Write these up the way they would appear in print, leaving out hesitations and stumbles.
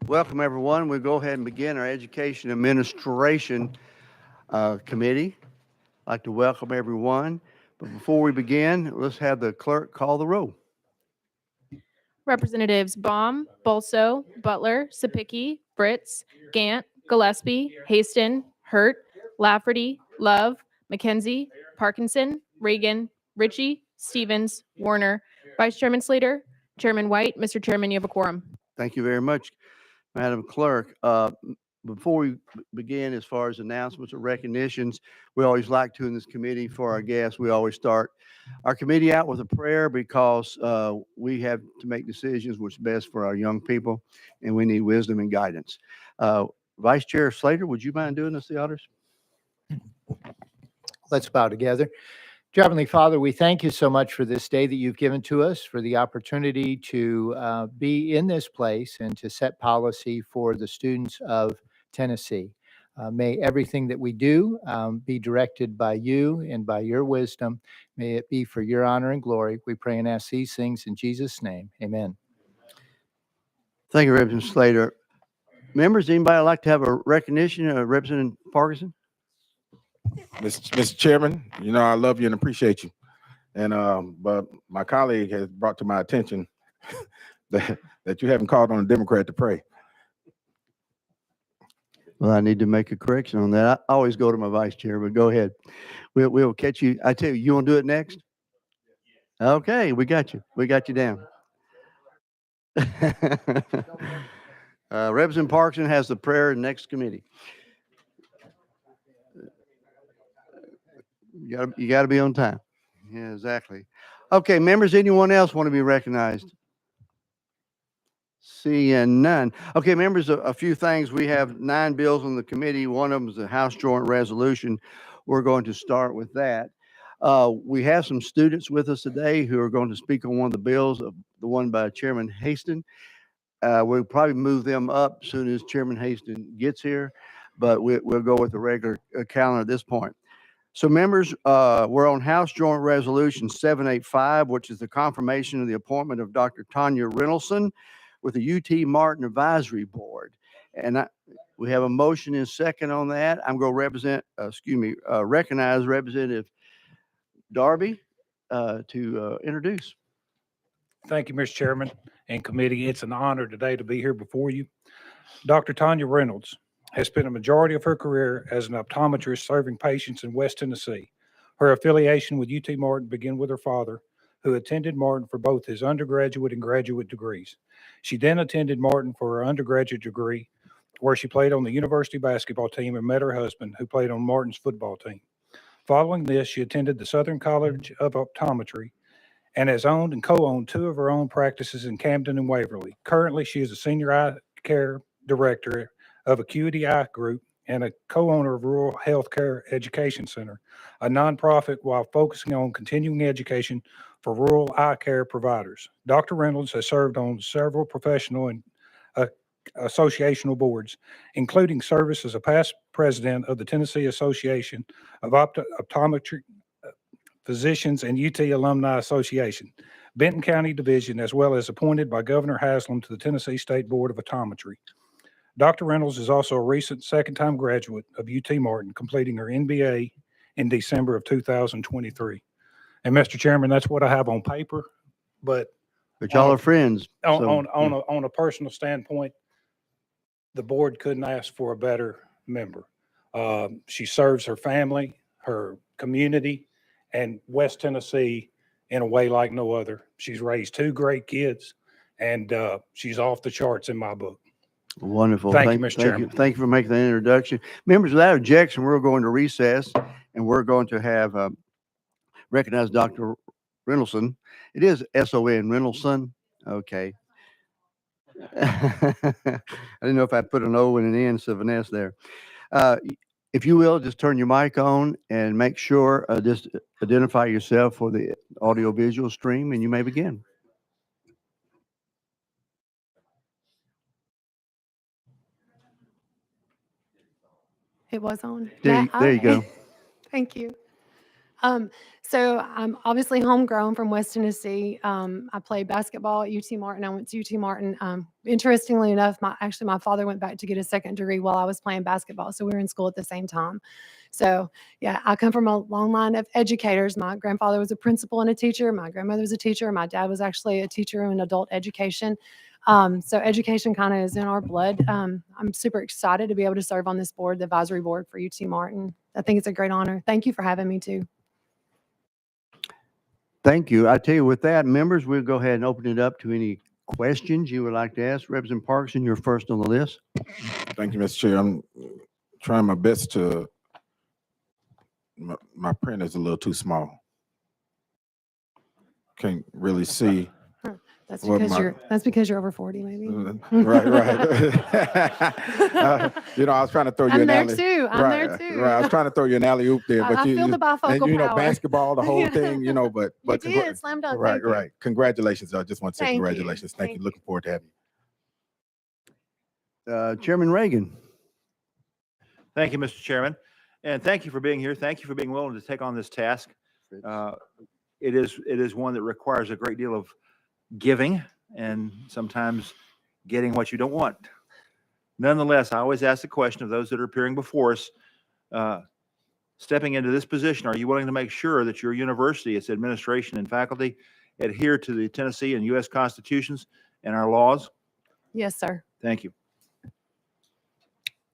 Welcome, everyone. We'll go ahead and begin our Education Administration Committee. I'd like to welcome everyone. But before we begin, let's have the clerk call the roll. Representatives Baum, Bolso, Butler, Sapicki, Fritz, Gant, Gillespie, Haston, Hurt, Lafferty, Love, McKenzie, Parkinson, Reagan, Ritchie, Stevens, Warner, Vice Chairman Slater, Chairman White. Mr. Chairman, you have a quorum. Thank you very much, Madam Clerk. Before we begin, as far as announcements or recognitions, we always like to in this committee for our guests, we always start our committee out with a prayer because we have to make decisions what's best for our young people, and we need wisdom and guidance. Vice Chair Slater, would you mind doing us the honors? Let's bow together. Dear Heavenly Father, we thank you so much for this day that you've given to us, for the opportunity to be in this place and to set policy for the students of Tennessee. May everything that we do be directed by you and by your wisdom. May it be for your honor and glory. We pray and ask these things in Jesus' name. Amen. Thank you, Representative Slater. Members, anybody like to have a recognition of Representative Parkinson? Mr. Chairman, you know I love you and appreciate you. And but my colleague has brought to my attention that you haven't called on a Democrat to pray. Well, I need to make a correction on that. I always go to my vice chair, but go ahead. We'll catch you. I tell you, you want to do it next? Okay, we got you. We got you down. Representative Parkinson has the prayer next committee. You got to be on time. Yeah, exactly. Okay, members, anyone else want to be recognized? Seeing none. Okay, members, a few things. We have 9 bills on the committee. One of them is the House Joint Resolution. We're going to start with that. We have some students with us today who are going to speak on one of the bills, the one by Chairman Haston. We'll probably move them up as soon as Chairman Haston gets here, but we'll go with the regular calendar at this point. So members, we're on House Joint Resolution 785, which is the confirmation of the appointment of Dr. Tanya Reynolson with the UT Martin Advisory Board. And we have a motion and second on that. I'm going to recognize Representative Darby to introduce. Thank you, Mr. Chairman and committee. It's an honor today to be here before you. Dr. Tanya Reynolds has spent a majority of her career as an optometrist serving patients in West Tennessee. Her affiliation with UT Martin began with her father, who attended Martin for both his undergraduate and graduate degrees. She then attended Martin for her undergraduate degree, where she played on the university basketball team and met her husband, who played on Martin's football team. Following this, she attended the Southern College of Optometry and has owned and co-owned 2 of her own practices in Camden and Waverly. Currently, she is a senior eye care director of Acuity Eye Group and a co-owner of Rural Healthcare Education Center, a nonprofit, while focusing on continuing education for rural eye care providers. Dr. Reynolds has served on several professional and associational boards, including service as a past president of the Tennessee Association of Optometry Physicians and UT Alumni Association, Benton County Division, as well as appointed by Governor Haslam to the Tennessee State Board of Optometry. Dr. Reynolds is also a recent second-time graduate of UT Martin, completing her MBA in December of 2023. And Mr. Chairman, that's what I have on paper, but y'all are friends. On a personal standpoint, the board couldn't ask for a better member. She serves her family, her community, and West Tennessee in a way like no other. She's raised 2 great kids, and she's off the charts in my book. Wonderful. Thank you, Mr. Chairman. Thank you for making that introduction. Members, without objection, we're going to recess, and we're going to have recognize Dr. Reynolson. It is S-O-N, Reynolson. Okay. I didn't know if I put an O and an N instead of an S there. If you will, just turn your mic on and make sure, just identify yourself for the audio-visual stream, and you may begin. It was on. There you go. Thank you. So I'm obviously homegrown from West Tennessee. I played basketball at UT Martin. I went to UT Martin. Interestingly enough, my father went back to get his second degree while I was playing basketball. So we were in school at the same time. So yeah, I come from a long line of educators. My grandfather was a principal and a teacher. My grandmother was a teacher. My dad was actually a teacher in adult education. So education kind of is in our blood. I'm super excited to be able to serve on this board, the advisory board for UT Martin. I think it's a great honor. Thank you for having me too. Thank you. I tell you, with that, members, we'll go ahead and open it up to any questions you would like to ask. Representative Parkinson, you're first on the list. Thank you, Mr. Chair. I'm trying my best to, my print is a little too small. Can't really see. That's Well, that's because you're over 40, maybe. Right. I was trying to throw you I'm an there alley. too. I'm there too. Right. I was trying to throw you an alley oop there, but I feel the bifocal and power. basketball, the whole thing, but You did, slam dunk. right, Thank you. right. Congratulations. I just want to say Thank you. congratulations. Thank you. Thank Looking forward to having you. Chairman Reagan. Thank you, Mr. Chairman, and thank you for being here. Thank you for being willing to take on this task. It is one that requires a great deal of giving and sometimes getting what you don't want. Nonetheless, I always ask the question of those that are appearing before us, stepping into this position, are you willing to make sure that your university, its administration and faculty adhere to the Tennessee and U.S. constitutions and our laws? Yes, sir. Thank you.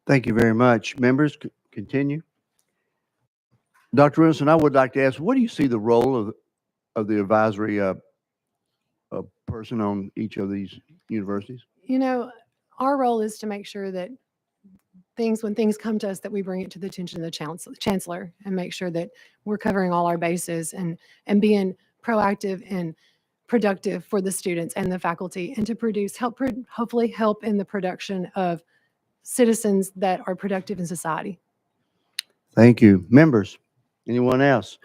Thank you very much. Members, continue. Dr. Wilson, I would like to ask, what do you see the role of the advisory person on each of these universities? Our role is to make sure that when things come to us, that we bring it to the attention of the chancellor and make sure that we're covering all our bases and being proactive and productive for the students and the faculty, and to hopefully help in the production of citizens that are productive in society. Thank you. Members, anyone else?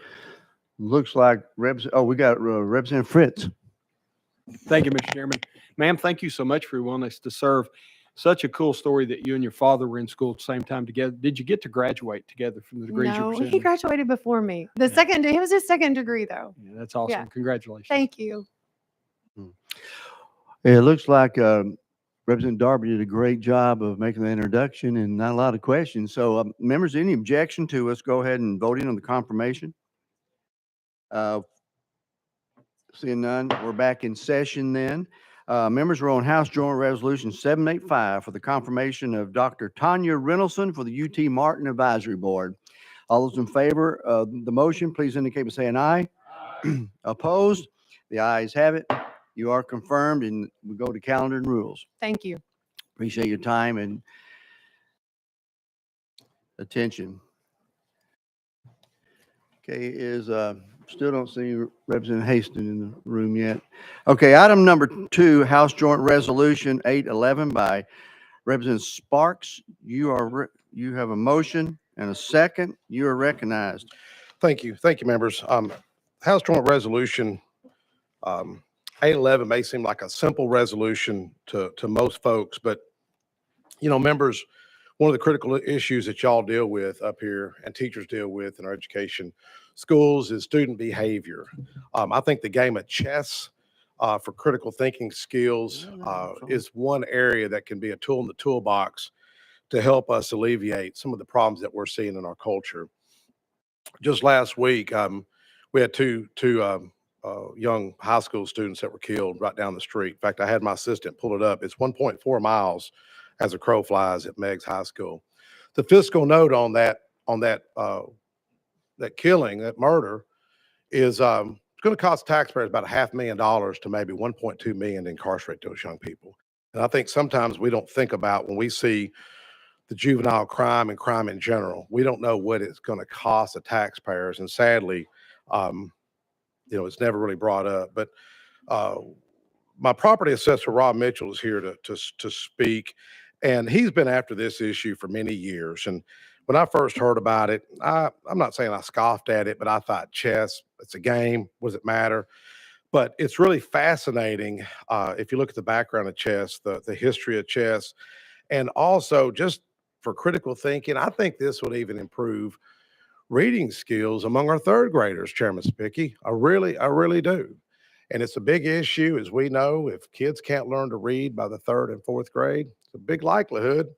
Looks like we got Representative Fritz. Thank you, Mr. Chairman. Ma'am, thank you so much for your willingness to serve. Such a cool story that you and your father were in school at the same time together. Did you get to graduate together from the degrees you No, pursued? he graduated before me. He was his second degree though. Yeah, that's awesome. Yeah. Congratulations. Thank you. It looks like Representative Darby did a great job of making the introduction and not a lot of questions. So members, any objection to us go ahead and voting on the confirmation? Seeing none, we're back in session then. Members are on House Joint Resolution 785 for the confirmation of Dr. Tanya Reynolds for the UT Martin Advisory Board. All those in favor of the motion, please indicate by saying aye. Opposed? The ayes have it. You are confirmed, and we go to calendar and rules. Thank you. Appreciate your time and attention. Okay, still don't see Representative Haston in the room yet. Okay, item number 2, House Joint Resolution 811 by Representative Sparks. You have a motion and a second. You are recognized. Thank you. Thank you, members. House Joint Resolution 811 may seem like a simple resolution to most folks, but members, one of the critical issues that y'all deal with up here and teachers deal with in our education schools is student behavior. I think the game of chess for critical thinking skills is one area that can be a tool in the toolbox to help us alleviate some of the problems that we're seeing in our culture. Just last week, we had two young high school students that were killed right down the street. In fact, I had my assistant pull it up. It's 1.4 miles as a crow flies at Meigs High School. The fiscal note on that killing, that murder, is going to cost taxpayers about $500,000 to maybe $1.2 million to incarcerate those young people. And I think sometimes we don't think about, when we see the juvenile crime and crime in general, we don't know what it's going to cost the taxpayers. And sadly, it's never really brought up. But my property assessor, Rob Mitchell, is here to speak. And he's been after this issue for many years. And when I first heard about it, I'm not saying I scoffed at it, but I thought, chess, it's a game. What does it matter? But it's really fascinating if you look at the background of chess, the history of chess, and also just for critical thinking. I think this would even improve reading skills among our third graders, Chairman Spicky. I really do. And it's a big issue, as we know. If kids can't learn to read by the third and fourth grade, it's a big likelihood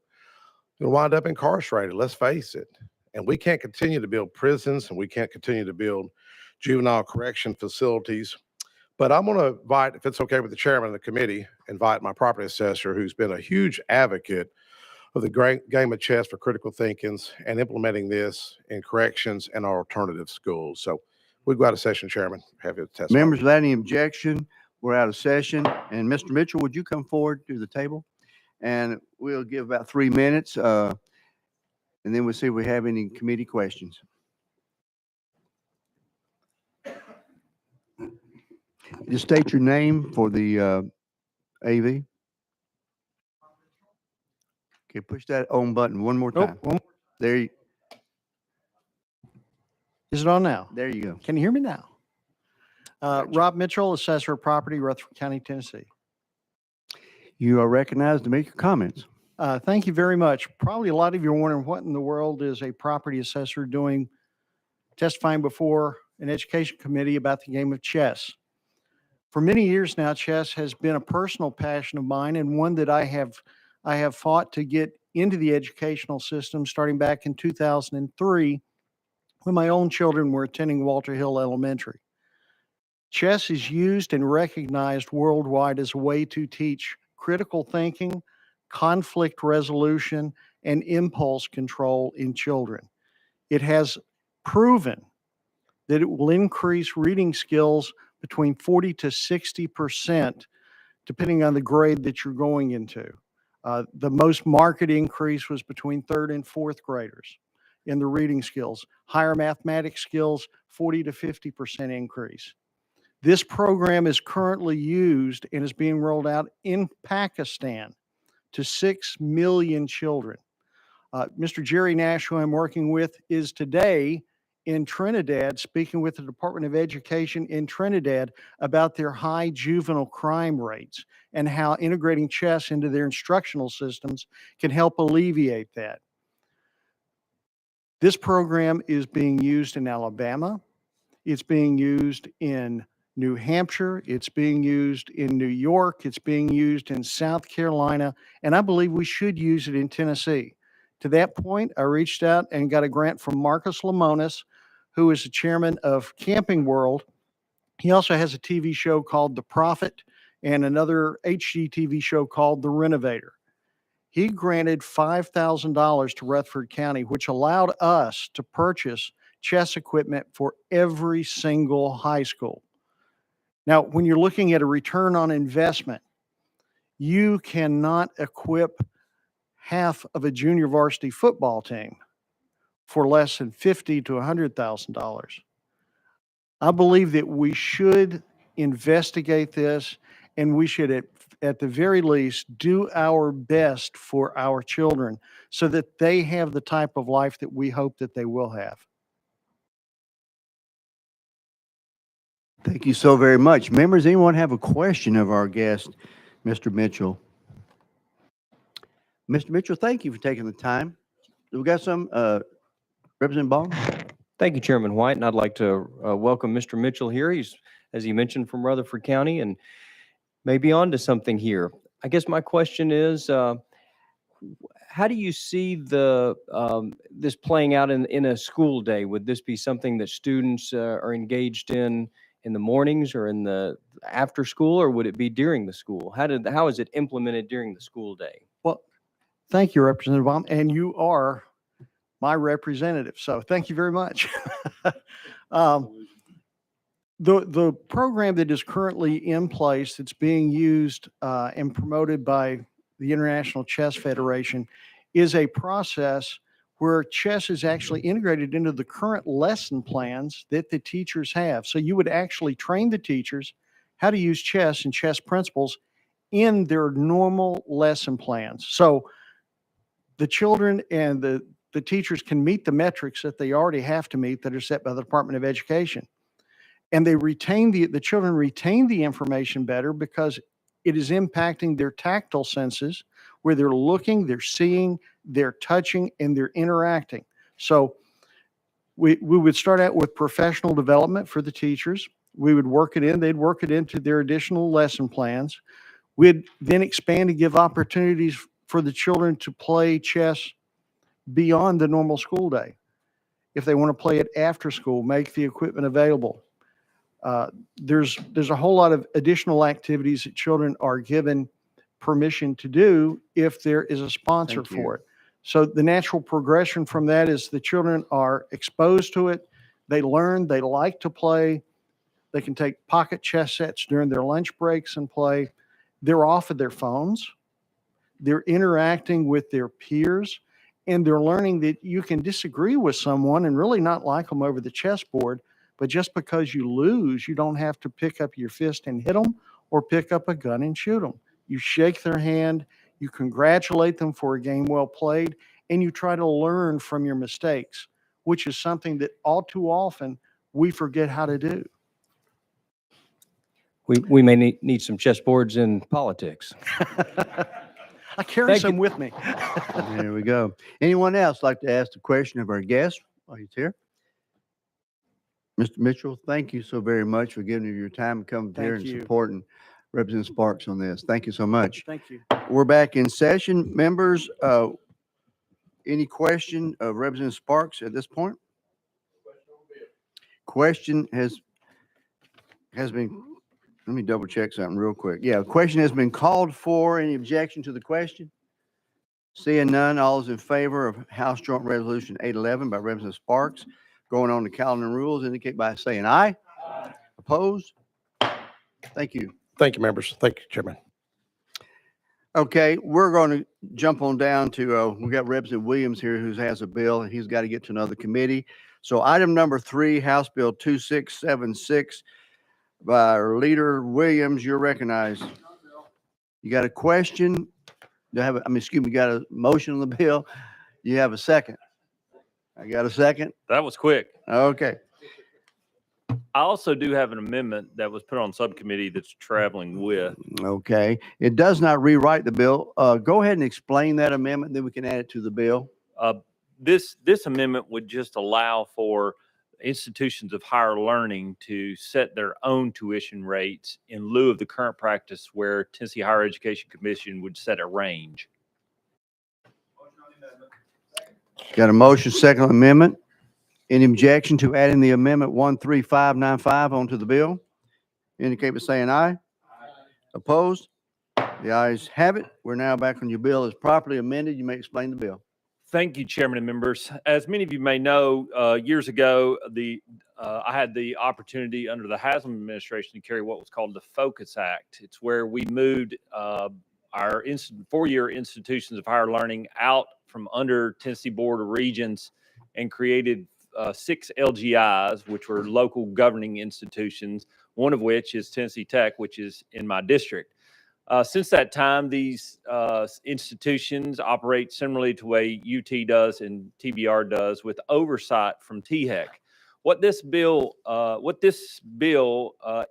they'll wind up incarcerated. Let's face it. And we can't continue to build prisons, and we can't continue to build juvenile correction facilities. But I'm going to invite, if it's okay with the chairman of the committee, invite my property assessor, who's been a huge advocate of the game of chess for critical thinking and implementing this in corrections and our alternative schools. So we've got a session, Chairman. Have your testimony. Members, without any objection, we're out of session. And Mr. Mitchell, would you come forward to the table? And we'll give about 3 minutes, and then we'll see if we have any committee questions. Just state your name for the AV. Okay, push that on button one more time. There you, Is it on now? there you go. Can you hear me now? Rob Mitchell, Assessor of Property, Rutherford County, Tennessee. You are recognized to make your comments. Thank you very much. Probably a lot of you are wondering what in the world is a property assessor doing testifying before an education committee about the game of chess. For many years now, chess has been a personal passion of mine and one that I have fought to get into the educational system starting back in 2003 when my own children were attending Walter Hill Elementary. Chess is used and recognized worldwide as a way to teach critical thinking, conflict resolution, and impulse control in children. It has proven that it will increase reading skills between 40 to 60%, depending on the grade that you're going into. The most marked increase was between third and fourth graders in the reading skills. Higher mathematics skills, 40 to 50% increase. This program is currently used and is being rolled out in Pakistan to 6 million children. Mr. Jerry Nash, who I'm working with, is today in Trinidad, speaking with the Department of Education in Trinidad about their high juvenile crime rates and how integrating chess into their instructional systems can help alleviate that. This program is being used in Alabama. It's being used in New Hampshire. It's being used in New York. It's being used in South Carolina. And I believe we should use it in Tennessee. To that point, I reached out and got a grant from Marcus Lemonis, who is the chairman of Camping World. He also has a TV show called The Prophet and another HGTV show called The Renovator. He granted $5,000 to Rutherford County, which allowed us to purchase chess equipment for every single high school. Now, when you're looking at a return on investment, you cannot equip half of a junior varsity football team for less than $50,000 to $100,000. I believe that we should investigate this, and we should at the very least do our best for our children so that they have the type of life that we hope that they will have. Thank you so very much. Members, anyone have a question of our guest, Mr. Mitchell? Mr. Mitchell, thank you for taking the time. We got some, Representative Ball? Thank you, Chairman White, and I'd like to welcome Mr. Mitchell here. He's, as he mentioned, from Rutherford County and maybe on to something here. I guess my question is, how do you see this playing out in a school day? Would this be something that students are engaged in the mornings or in the after school, or would it be during the school? How is it implemented during the school day? Well, thank you, Representative Baum, and you are my representative, so thank you very much. The program that is currently in place that's being used and promoted by the International Chess Federation is a process where chess is actually integrated into the current lesson plans that the teachers have. So you would actually train the teachers how to use chess and chess principles in their normal lesson plans. So the children and the teachers can meet the metrics that they already have to meet that are set by the Department of Education. And they retain the children retain the information better because it is impacting their tactile senses where they're looking, they're seeing, they're touching, and they're interacting. So We would start out with professional development for the teachers. We would work it in, they'd work it into their additional lesson plans. We'd then expand to give opportunities for the children to play chess beyond the normal school day. If they want to play it after school, make the equipment available. There's a whole lot of additional activities that children are given permission to do if there is a sponsor Thank you. for it. So the natural progression from that is the children are exposed to it. They learn, they like to play. They can take pocket chess sets during their lunch breaks and play. They're off of their phones. They're interacting with their peers, and they're learning that you can disagree with someone and really not like them over the chessboard, but just because you lose, you don't have to pick up your fist and hit them or pick up a gun and shoot them. You shake their hand, you congratulate them for a game well played, and you try to learn from your mistakes, which is something that all too often we forget how to do. We may need some chessboards in politics. I carry Thank some you. with me. There we go. Anyone else like to ask the question of our guest while he's here? Mr. Mitchell, thank you so very much for giving your time and coming here Thank and you. supporting Representative Sparks on this. Thank you so much. Thank you. We're back in session. Members, any question of Representative Sparks at this point? Question has been, let me double check something real quick. Yeah, the question has been called for. Any objection to the question? Seeing none, all is in favor of House Joint Resolution 811 by Representative Sparks. Going on the calendar and rules, indicate by saying aye. Opposed? Thank you. Thank you, members. Thank you, Chairman. Okay, we're going to jump on down to, we got Representative Williams here who has a bill and he's got to get to another committee. So item number 3, House Bill 2676 by our Leader Williams, you're recognized. You got a question? You have, excuse me, you got a motion on the bill? You have a second? I got a second? That was quick. Okay. I also do have an amendment that was put on subcommittee that's traveling with. Okay. It does not rewrite the bill. Go ahead and explain that amendment, then we can add it to the bill. This amendment would just allow for institutions of higher learning to set their own tuition rates in lieu of the current practice where Tennessee Higher Education Commission would set a range. Got a motion, second amendment. Any objection to adding the amendment 13595 onto the bill? Indicate by saying aye. Opposed? The ayes have it. We're now back on your bill as properly amended. You may explain the bill. Thank you, Chairman and members. As many of you may know, years ago, I had the opportunity under the Haslam administration to carry what was called the Focus Act. It's where we moved our 4-year institutions of higher learning out from under Tennessee Board of Regents and created 6 LGIs, which were local governing institutions, one of which is Tennessee Tech, which is in my district. Since that time, these institutions operate similarly to the way UT does and TBR does, with oversight from THEC. What this bill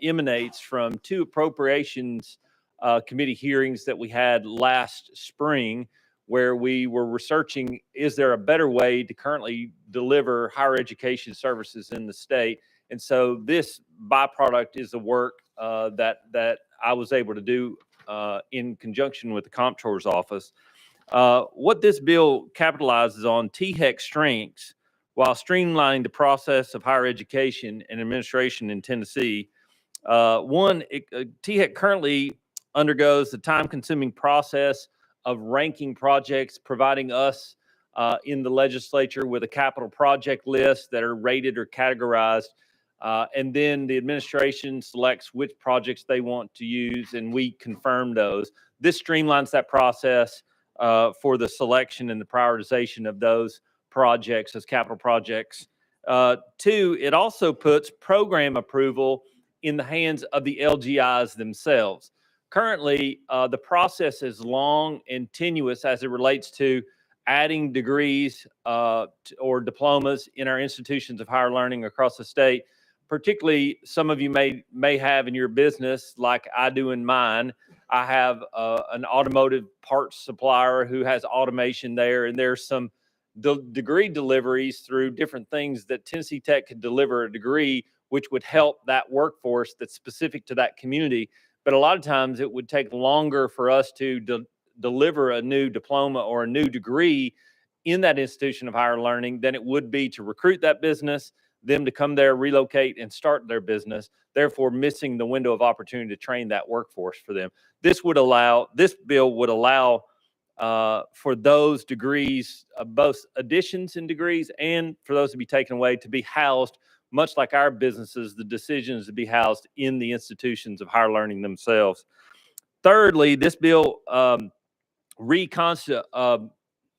emanates from 2 appropriations committee hearings that we had last spring, where we were researching, is there a better way to currently deliver higher education services in the state? And so this byproduct is the work that I was able to do in conjunction with the Comptroller's office. What this bill capitalizes on THEC strengths while streamlining the process of higher education and administration in Tennessee. THEC currently undergoes the time-consuming process of ranking projects, providing us in the legislature with a capital project list that are rated or categorized. And then the administration selects which projects they want to use, and we confirm those. This streamlines that process for the selection and the prioritization of those projects as capital projects. 2, it also puts program approval in the hands of the LGIs themselves. Currently, the process is long and tenuous as it relates to adding degrees or diplomas in our institutions of higher learning across the state. Particularly, some of you may have in your business, like I do in mine. I have an automotive parts supplier who has automation there, and there's some degree deliveries through different things that Tennessee Tech could deliver a degree, which would help that workforce that's specific to that community. But a lot of times it would take longer for us to deliver a new diploma or a new degree in that institution of higher learning than it would be to recruit that business, them to come there, relocate, and start their business, therefore missing the window of opportunity to train that workforce for them. This bill would allow for those degrees, both additions in degrees and for those to be taken away, to be housed, much like our businesses, the decisions to be housed in the institutions of higher learning themselves. Thirdly, this bill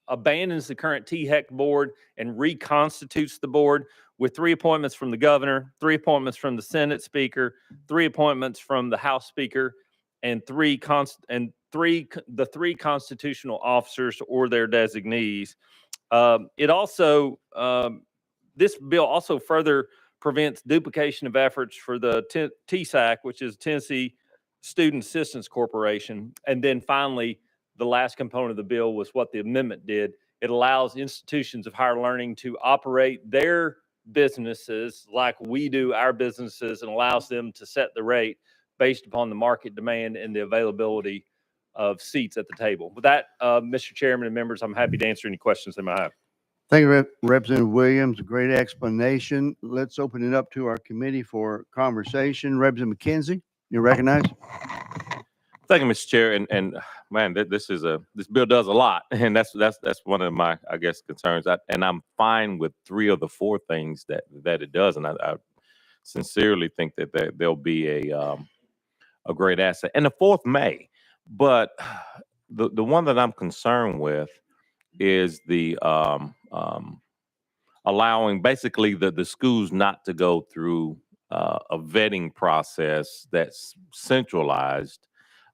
abandons the current THEC board and reconstitutes the board with 3 appointments from the governor, 3 appointments from the Senate Speaker, 3 appointments from the House Speaker, and the 3 constitutional officers or their designees. This bill also further prevents duplication of efforts for the TSAC, which is Tennessee Student Assistance Corporation. And then finally, the last component of the bill was what the amendment did. It allows institutions of higher learning to operate their businesses like we do our businesses, and allows them to set the rate based upon the market demand and the availability of seats at the table. With that, Mr. Chairman and members, I'm happy to answer any questions they might have. Thank you, Representative Williams. A great explanation. Let's open it up to our committee for conversation. Representative McKenzie, you're recognized. Thank you, Mr. Chair. And man, this bill does a lot, and that's one of my, I guess, concerns. And I'm fine with 3 of the 4 things that it does, and I sincerely think that there'll be a great asset. And the 4th may, but the one that I'm concerned with is the allowing basically the schools not to go through a vetting process that's centralized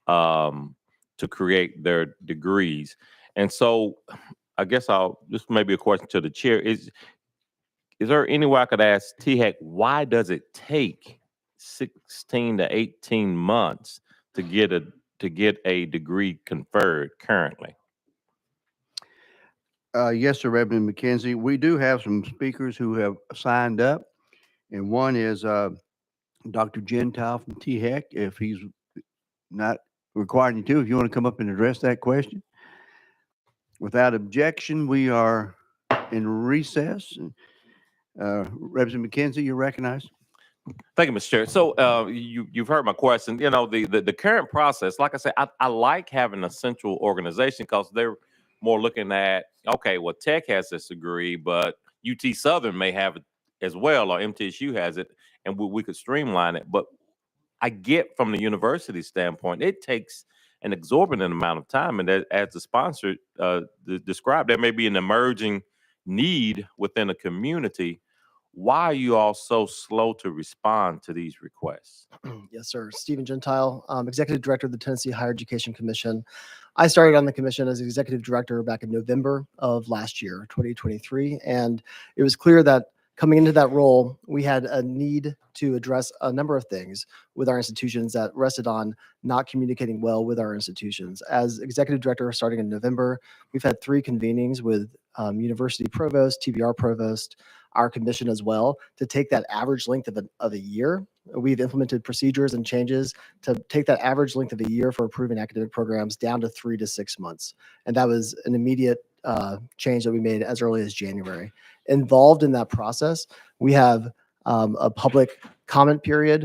to create their degrees. And so I guess just maybe a question to the chair is there any way I could ask THEC, why does it take 16 to 18 months to get a degree conferred currently? Yes, sir, Reverend McKenzie. We do have some speakers who have signed up, and one is Dr. Gentile from THEC. If he's not requiring you to, if you want to come up and address that question. Without objection, we are in recess. Representative McKenzie, you're recognized. Thank you, Mr. Chair. So you've heard my question. You know, the current process, like I said, I like having a central organization because they're more looking at, okay, well, Tech has this degree, but UT Southern may have it as well, or MTSU has it, and we could streamline it. But I get from the university standpoint, it takes an exorbitant amount of time. And as the sponsor described, there may be an emerging need within a community. Why are you all so slow to respond to these requests? Yes, sir. Stephen Gentile, Executive Director of the Tennessee Higher Education Commission. I started on the commission as Executive Director back in November of last year, 2023. And it was clear that coming into that role, we had a need to address a number of things with our institutions that rested on not communicating well with our institutions. As Executive Director starting in November, we've had 3 convenings with university provost, TBR provost, our commission as well, to take that average length of a year. We've implemented procedures and changes to take that average length of a year for approving academic programs down to 3 to 6 months. And that was an immediate change that we made as early as January. Involved in that process, we have a public comment period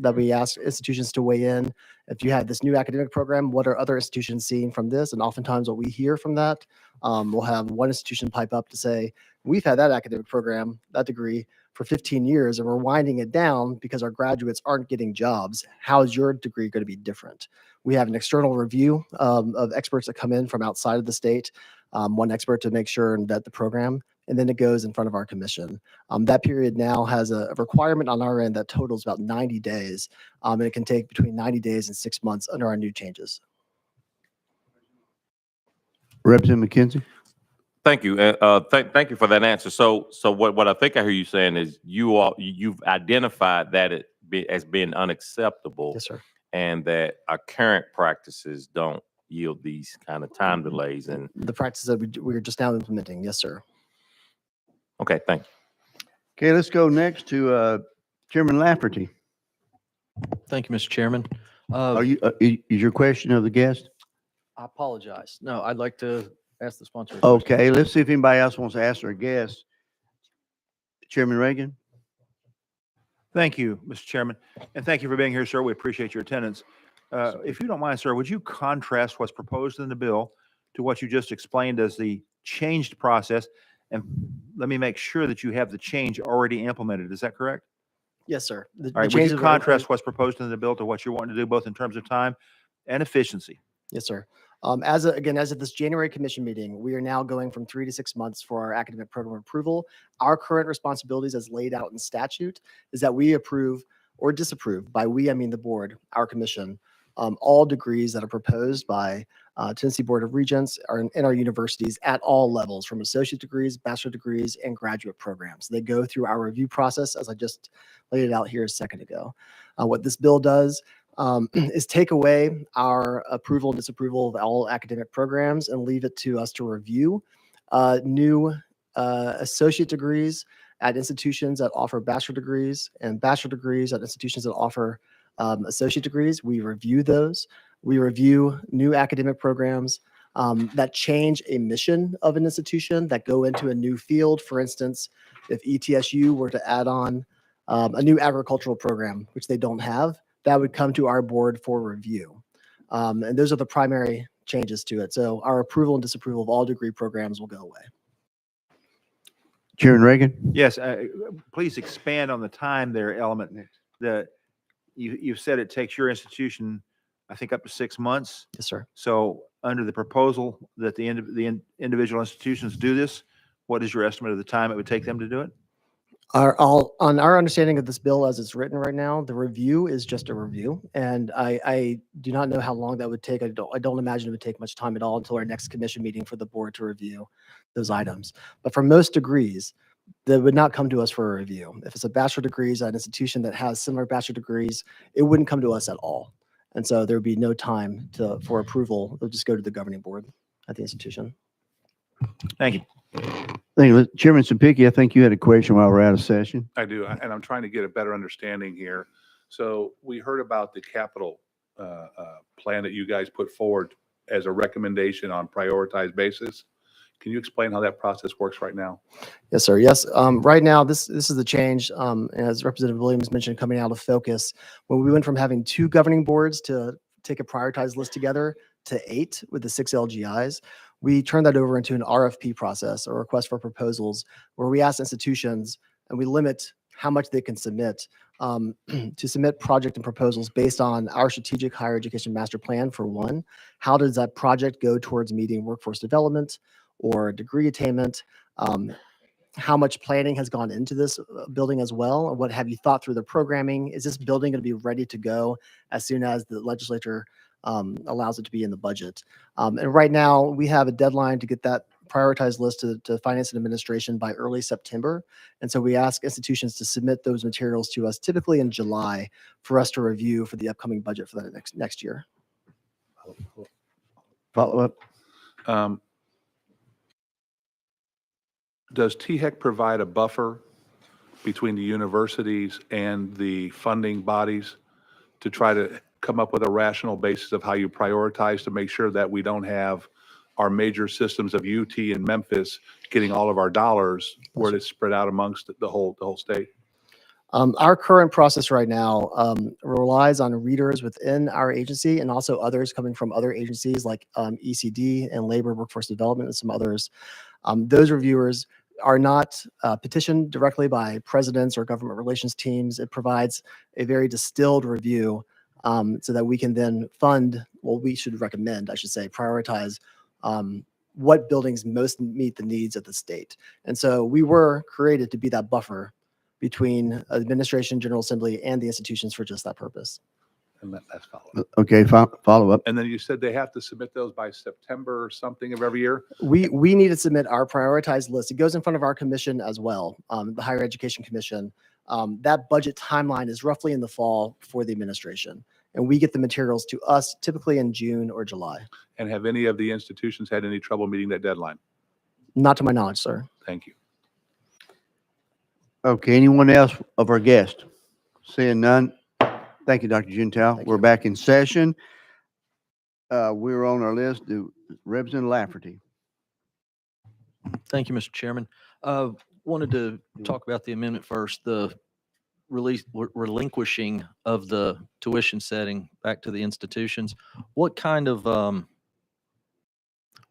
that we ask institutions to weigh in. If you have this new academic program, what are other institutions seeing from this? And oftentimes what we hear from that, we'll have one institution pipe up to say, we've had that academic program, that degree for 15 years, and we're winding it down because our graduates aren't getting jobs. How is your degree going to be different? We have an external review of experts that come in from outside of the state, one expert to make sure and vet the program, and then it goes in front of our commission. That period now has a requirement on our end that totals about 90 days, and it can take between 90 days and 6 months under our new changes. Representative McKenzie. Thank you. Thank you for that answer. So what I think I hear you saying is you've identified that as being unacceptable. Yes, sir. And that our current practices don't yield these kind of time delays. And The practice that we're just now implementing. Yes, sir. okay, thank you. Okay, let's go next to Chairman Lafferty. Thank you, Mr. Chairman. Are you, is your question of the guest? I apologize. No, I'd like to ask the sponsor. a question. Okay, let's see if anybody else wants to ask our guest. Chairman Reagan? Thank you, Mr. Chairman, and thank you for being here, sir. We appreciate your attendance. If you don't mind, sir, would you contrast what's proposed in the bill to what you just explained as the changed process? And let me make sure that you have the change already implemented. Is that correct? Yes, sir. All right, would changes you were included- contrast what's proposed in the bill to what you're wanting to do, both in terms of time and efficiency? Yes, sir. Again, as of this January commission meeting, we are now going from 3 to 6 months for our academic program approval. Our current responsibilities as laid out in statute is that we approve or disapprove. By we, I mean the board, our commission, all degrees that are proposed by Tennessee Board of Regents in our universities at all levels, from associate degrees, bachelor degrees, and graduate programs. They go through our review process, as I just laid it out here a second ago. What this bill does is take away our approval and disapproval of all academic programs and leave it to us to review new associate degrees at institutions that offer bachelor degrees and bachelor degrees at institutions that offer associate degrees. We review those. We review new academic programs that change a mission of an institution, that go into a new field. For instance, if ETSU were to add on a new agricultural program, which they don't have, that would come to our board for review. And those are the primary changes to it. So our approval and disapproval of all degree programs will go away. Chairman Reagan? Yes, please expand on the time there element. You've said it takes your institution, I think, up to 6 months. Yes, sir. So under the proposal that the individual institutions do this, what is your estimate of the time it would take them to do it? On our understanding of this bill as it's written right now, the review is just a review. And I do not know how long that would take. I don't imagine it would take much time at all until our next commission meeting for the board to review those items. But for most degrees, they would not come to us for a review. If it's a bachelor degrees at an institution that has similar bachelor degrees, it wouldn't come to us at all. And so there would be no time for approval. It would just go to the governing board at the institution. Thank you. Thank you. Chairman Sapicki, I think you had a question while we're out of session. I do, and I'm trying to get a better understanding here. So we heard about the capital plan that you guys put forward as a recommendation on prioritized basis. Can you explain how that process works right now? Yes, sir. Yes. Right now, this is the change, as Representative Williams mentioned, coming out of focus. When we went from having 2 governing boards to take a prioritized list together to 8 with the 6 LGIs, we turned that over into an RFP process, or request for proposals, where we ask institutions and we limit how much they can submit to submit project and proposals based on our strategic higher education master plan. For one, how does that project go towards meeting workforce development or degree attainment? How much planning has gone into this building as well? What have you thought through the programming? Is this building going to be ready to go as soon as the legislature allows it to be in the budget? And right now, we have a deadline to get that prioritized list to Finance and Administration by early September. And so we ask institutions to submit those materials to us typically in July for us to review for the upcoming budget for the next year. Follow up. Does THEC provide a buffer between the universities and the funding bodies to try to come up with a rational basis of how you prioritize to make sure that we don't have our major systems of UT and Memphis getting all of our dollars where it's spread out amongst the whole state? Our current process right now relies on readers within our agency and also others coming from other agencies like ECD and Labor Workforce Development and some others. Those reviewers are not petitioned directly by presidents or government relations teams. It provides a very distilled review so that we can then fund, well, we should recommend, I should say, prioritize what buildings most meet the needs of the state. And so we were created to be that buffer between administration, General Assembly, and the institutions for just that purpose. And that's follow-up. Okay, follow up. And then you said they have to submit those by September or something of every year? We need to submit our prioritized list. It goes in front of our commission as well, the Higher Education Commission. That budget timeline is roughly in the fall for the administration. and we get the materials to us typically in June or July. And have any of the institutions had any trouble meeting that deadline? Not to my knowledge, sir. Thank you. Okay, anyone else of our guests? Seeing none. Thank you, Dr. Gentile. Thank We're you. back in session. We're on our list, Representative Lafferty. Thank you, Mr. Chairman. Wanted to talk about the amendment first, the relinquishing of the tuition setting back to the institutions. What kind of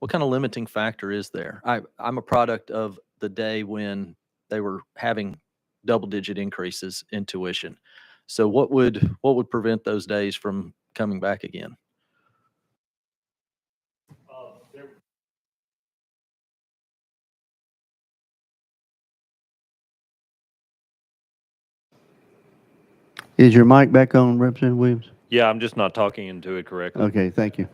limiting factor is there? I'm a product of the day when they were having double-digit increases in tuition. So what would prevent those days from coming back again? Is your mic back on, Representative Williams? Yeah, I'm just not talking into it correctly. Okay, thank you.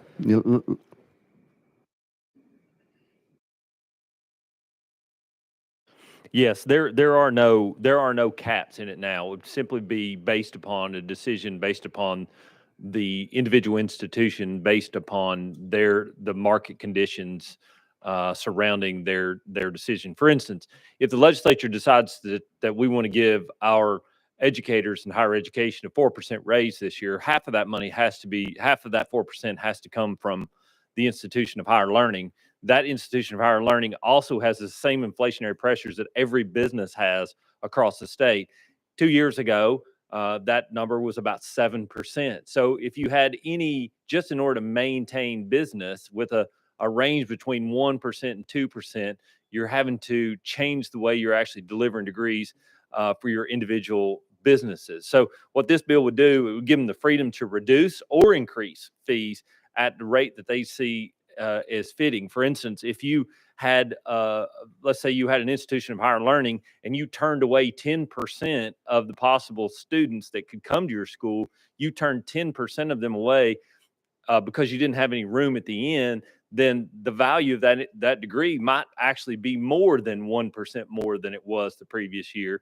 Yes, there are no caps in it now. It would simply be based upon a decision based upon the individual institution, based upon the market conditions surrounding their decision. For instance, if the legislature decides that we want to give our educators in higher education a 4% raise this year, half of that 4% has to come from the institution of higher learning. That institution of higher learning also has the same inflationary pressures that every business has across the state. 2 years ago, that number was about 7%. So if you had just in order to maintain business with a range between 1% and 2%, you're having to change the way you're actually delivering degrees for your individual businesses. So what this bill would do, it would give them the freedom to reduce or increase fees at the rate that they see as fitting. For instance, if you had, let's say you had an institution of higher learning and you turned away 10% of the possible students that could come to your school, you turned 10% of them away because you didn't have any room at the end, then the value of that degree might actually be more than 1% more than it was the previous year.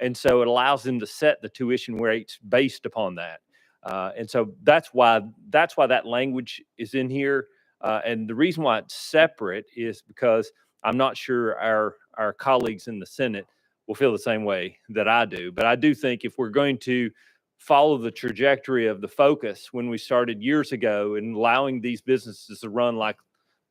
And so it allows them to set the tuition rates based upon that. And so that's why that language is in here. And the reason why it's separate is because I'm not sure our colleagues in the Senate will feel the same way that I do. But I do think if we're going to follow the trajectory of the focus when we started years ago and allowing these businesses to run like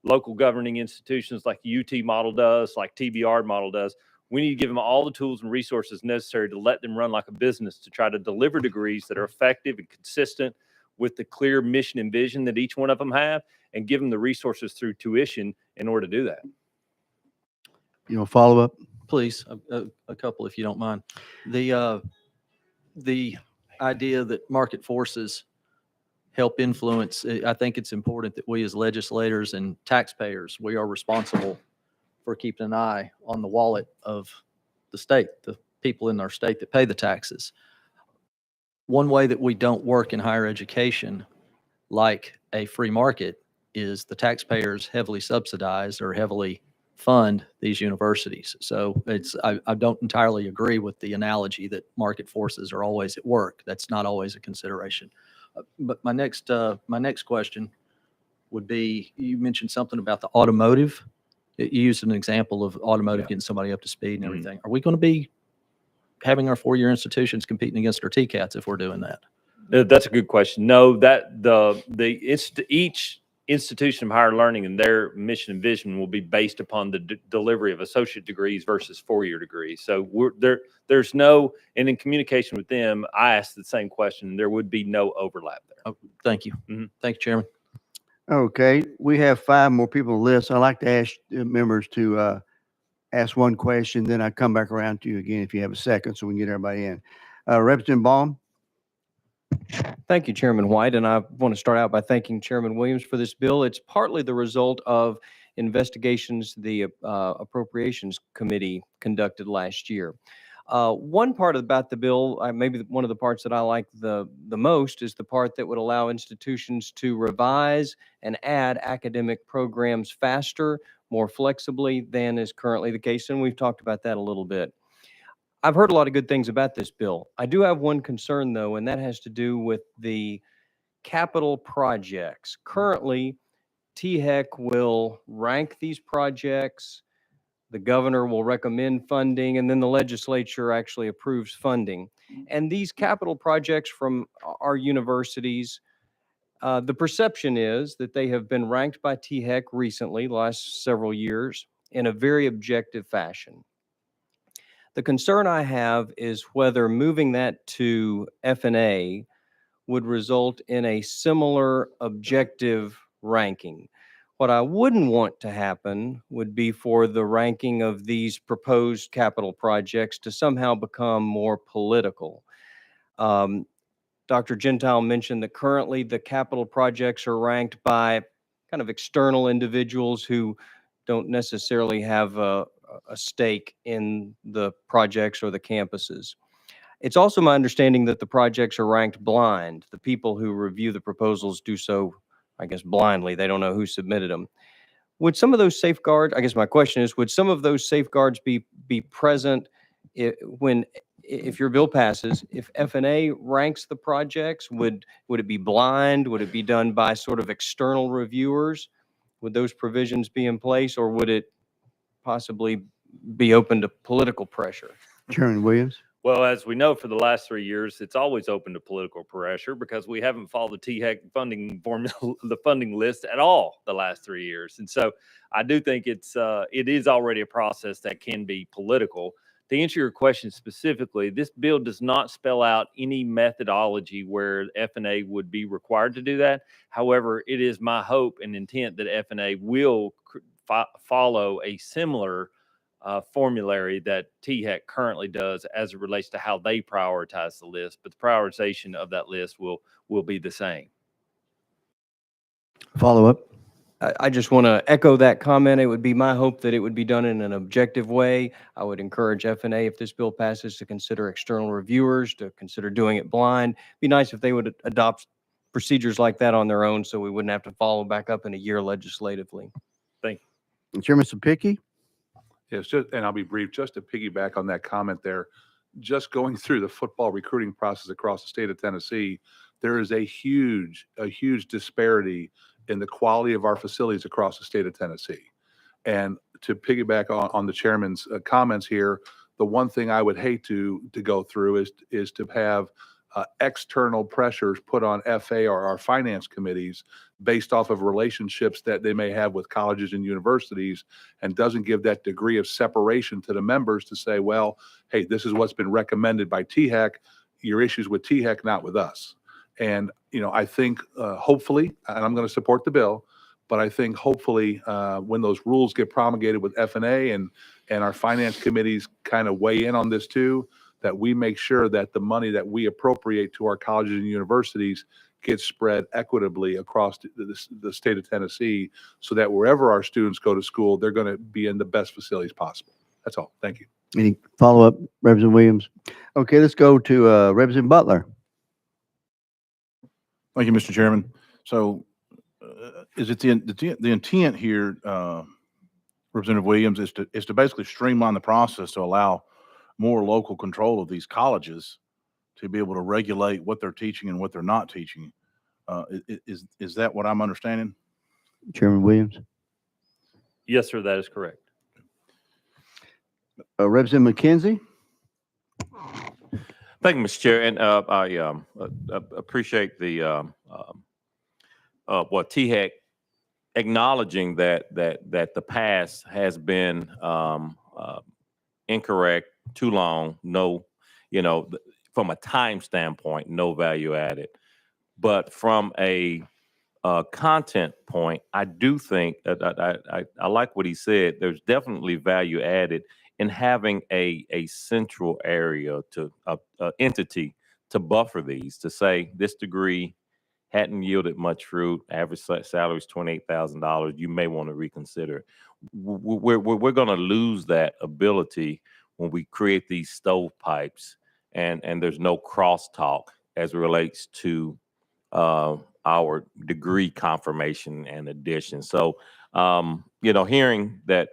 local governing institutions like the UT model does, like TBR model does, we need to give them all the tools and resources necessary to let them run like a business to try to deliver degrees that are effective and consistent with the clear mission and vision that each one of them have, and give them the resources through tuition in order to do that. You know, follow up? Please, a couple if you don't mind. The idea that market forces help influence, I think it's important that we as legislators and taxpayers, we are responsible for keeping an eye on the wallet of the state, the people in our state that pay the taxes. One way that we don't work in higher education like a free market is the taxpayers heavily subsidize or heavily fund these universities. So I don't entirely agree with the analogy that market forces are always at work. That's not always a consideration. But my next question would be, you mentioned something about the automotive. You used an example of automotive getting somebody up to speed and everything. Are we going to be having our four-year institutions competing against our TCATs if we're doing that? That's a good question. No, that each institution of higher learning and their mission and vision will be based upon the delivery of associate degrees versus four-year degrees. So there's no, and in communication with them, I asked the same question. There would be no overlap there. Oh, thank you. Thank you, Chairman. Okay, we have 5 more people on the list. I'd like to ask members to ask one question, then I come back around to you again if you have a second so we can get everybody in. Representative Baum? Thank you, Chairman White. And I want to start out by thanking Chairman Williams for this bill. It's partly the result of investigations the Appropriations Committee conducted last year. One part about the bill, maybe one of the parts that I like the most, is the part that would allow institutions to revise and add academic programs faster, more flexibly than is currently the case. And we've talked about that a little bit. I've heard a lot of good things about this bill. I do have one concern, though, and that has to do with the capital projects. Currently, THEC will rank these projects, the governor will recommend funding, and then the legislature actually approves funding. And these capital projects from our universities, the perception is that they have been ranked by THEC recently, the last several years, in a very objective fashion. The concern I have is whether moving that to F&A would result in a similar objective ranking. What I wouldn't want to happen would be for the ranking of these proposed capital projects to somehow become more political. Dr. Gentile mentioned that currently the capital projects are ranked by kind of external individuals who don't necessarily have a stake in the projects or the campuses. It's also my understanding that the projects are ranked blind. The people who review the proposals do so, I guess, blindly. They don't know who submitted them. Would some of those safeguards, I guess my question is, would some of those safeguards be present if your bill passes, if F&A ranks the projects, would it be blind? Would it be done by sort of external reviewers? Would those provisions be in place, or would it possibly be open to political pressure? Chairman Williams? Well, as we know, for the last 3 years, it's always open to political pressure because we haven't followed the THEC funding formula, the funding list at all the last 3 years. And so I do think it is already a process that can be political. To answer your question specifically, this bill does not spell out any methodology where F&A would be required to do that. However, it is my hope and intent that F&A will follow a similar formulary that THEC currently does as it relates to how they prioritize the list, but the prioritization of that list will be the same. Follow up. I just want to echo that comment. It would be my hope that it would be done in an objective way. I would encourage F&A, if this bill passes, to consider external reviewers, to consider doing it blind. It'd be nice if they would adopt procedures like that on their own so we wouldn't have to follow back up in a year legislatively. Thank you. Chairman Sapicki? Yes, and I'll be brief, just to piggyback on that comment there. Just going through the football recruiting process across the state of Tennessee, there is a huge disparity in the quality of our facilities across the state of Tennessee. And to piggyback on the chairman's comments here, the one thing I would hate to go through is to have external pressures put on FA or our finance committees based off of relationships that they may have with colleges and universities, and doesn't give that degree of separation to the members to say, well, hey, this is what's been recommended by THEC. Your issues with THEC, not with us. And, I think hopefully, and I'm going to support the bill, but I think hopefully when those rules get promulgated with F&A and our finance committees kind of weigh in on this too, that we make sure that the money that we appropriate to our colleges and universities gets spread equitably across the state of Tennessee, so that wherever our students go to school, they're going to be in the best facilities possible. That's all. Thank you. Any follow-up, Representative Williams? Okay, let's go to Representative Butler. Thank you, Mr. Chairman. So is it the intent here, Representative Williams, is to basically streamline the process to allow more local control of these colleges to be able to regulate what they're teaching and what they're not teaching? Is that what I'm understanding? Chairman Williams? Yes, sir, that is correct. Representative McKenzie? Thank you, Mr. Chair, and I appreciate the what THEC acknowledging that the past has been incorrect, too long, no, from a time standpoint, no value added. But from a content point, I do think I like what he said. There's definitely value added in having a central area to entity to buffer these, to say this degree hadn't yielded much fruit, average salary is $28,000, you may want to reconsider. We're going to lose that ability when we create these stovepipes and there's no crosstalk as it relates to our degree confirmation and addition. So, hearing that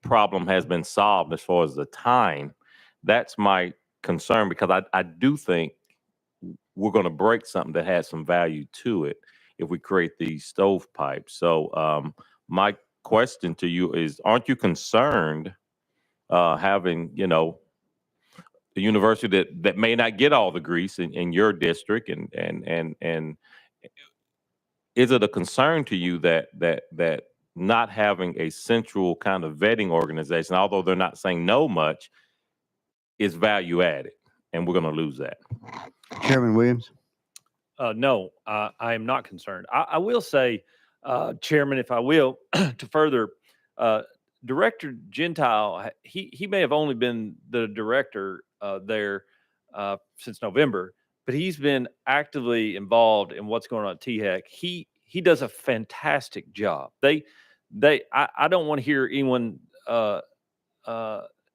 problem has been solved as far as the time, that's my concern, because I do think we're going to break something that has some value to it if we create these stovepipes. So my question to you is, aren't you concerned having, you know, the university that may not get all the grease in your district, and is it a concern to you that not having a central kind of vetting organization, although they're not saying no much, is value added, and we're going to lose that? Chairman Williams? No, I am not concerned. I will say, Chairman, if I will, to further, Director Gentile, he may have only been the director there since November, but he's been actively involved in what's going on at THEC. He does a fantastic job. I don't want to hear anyone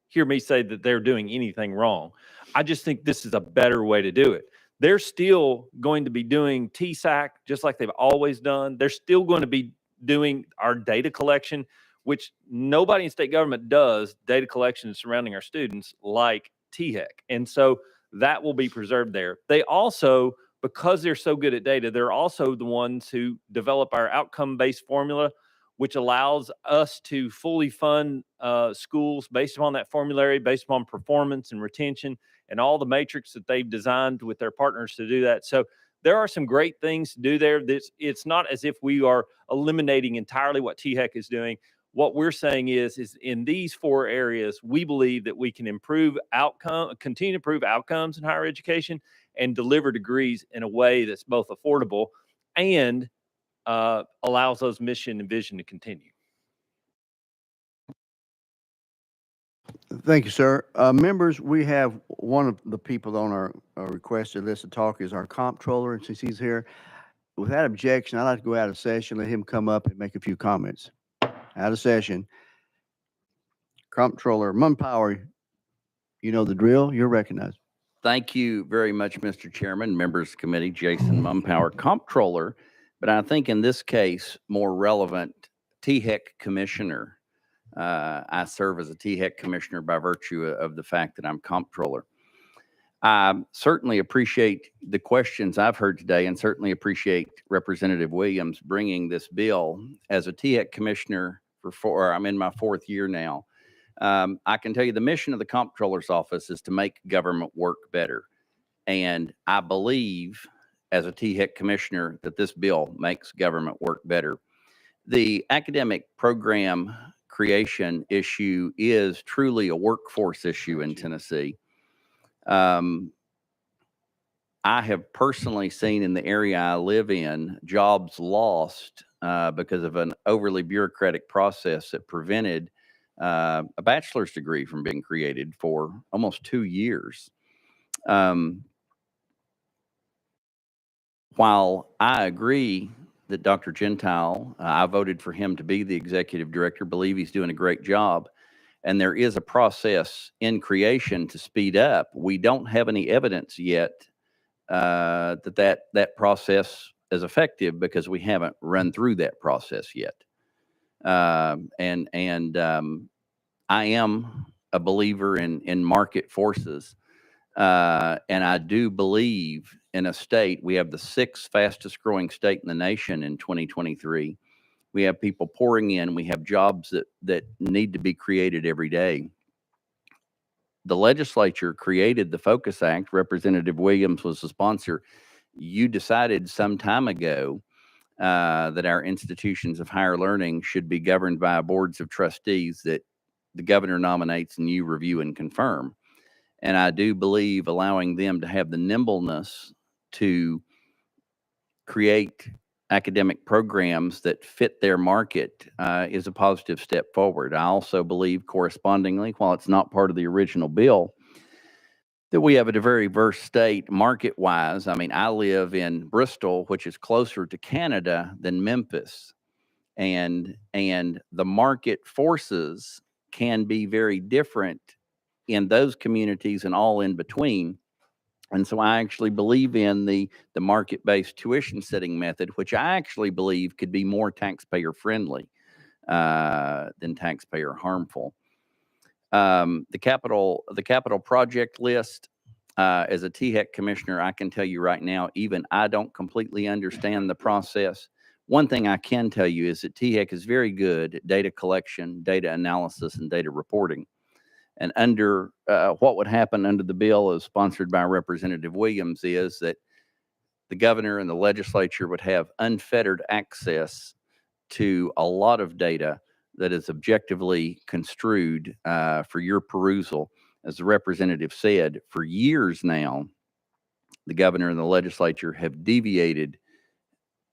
hear me say that they're doing anything wrong. I just think this is a better way to do it. They're still going to be doing TSAC just like they've always done. They're still going to be doing our data collection, which nobody in state government does data collection surrounding our students like THEC. And so that will be preserved there. They also, because they're so good at data, they're also the ones who develop our outcome-based formula, which allows us to fully fund schools based upon that formulary, based upon performance and retention and all the matrix that they've designed with their partners to do that. So there are some great things to do there. It's not as if we are eliminating entirely what THEC is doing. What we're saying is in these 4 areas, we believe that we can continue to improve outcomes in higher education and deliver degrees in a way that's both affordable and allows those mission and vision to continue. Thank you, sir. Members, we have one of the people on our requested list to talk is our comptroller, and since he's here, without objection, I'd like to go out of session, let him come up and make a few comments. Out of session. Comptroller Mumpower, you know the drill. You're recognized. Thank you very much, Mr. Chairman, members of the committee, Jason Mumpower, comptroller, but I think in this case, more relevant, THEC commissioner. I serve as a THEC commissioner by virtue of the fact that I'm comptroller. I certainly appreciate the questions I've heard today and certainly appreciate Representative Williams bringing this bill. As a THEC commissioner I'm in my 4th year now. I can tell you the mission of the comptroller's office is to make government work better. And I believe as a THEC commissioner that this bill makes government work better. The academic program creation issue is truly a workforce issue in Tennessee. I have personally seen in the area I live in jobs lost because of an overly bureaucratic process that prevented a bachelor's degree from being created for almost 2 years. While I agree that Dr. Gentile, I voted for him to be the executive director, believe he's doing a great job, and there is a process in creation to speed up. We don't have any evidence yet that process is effective because we haven't run through that process yet. I am a believer in market forces, and I do believe in a state. We have the 6th fastest growing state in the nation in 2023. We have people pouring in. We have jobs that need to be created every day. The legislature created the Focus Act. Representative Williams was the sponsor. You decided some time ago that our institutions of higher learning should be governed by boards of trustees that the governor nominates and you review and confirm. And I do believe allowing them to have the nimbleness to create academic programs that fit their market is a positive step forward. I also believe correspondingly, while it's not part of the original bill, that we have a very diverse state market-wise. I mean, I live in Bristol, which is closer to Canada than Memphis. And the market forces can be very different in those communities and all in between. And so I actually believe in the market-based tuition setting method, which I actually believe could be more taxpayer friendly than taxpayer harmful. The capital project list, As a THEC commissioner, I can tell you right now, even I don't completely understand the process. One thing I can tell you is that THEC is very good at data collection, data analysis, and data reporting. And under what would happen under the bill as sponsored by Representative Williams is that the governor and the legislature would have unfettered access to a lot of data that is objectively construed for your perusal. As the representative said, for years now, the governor and the legislature have deviated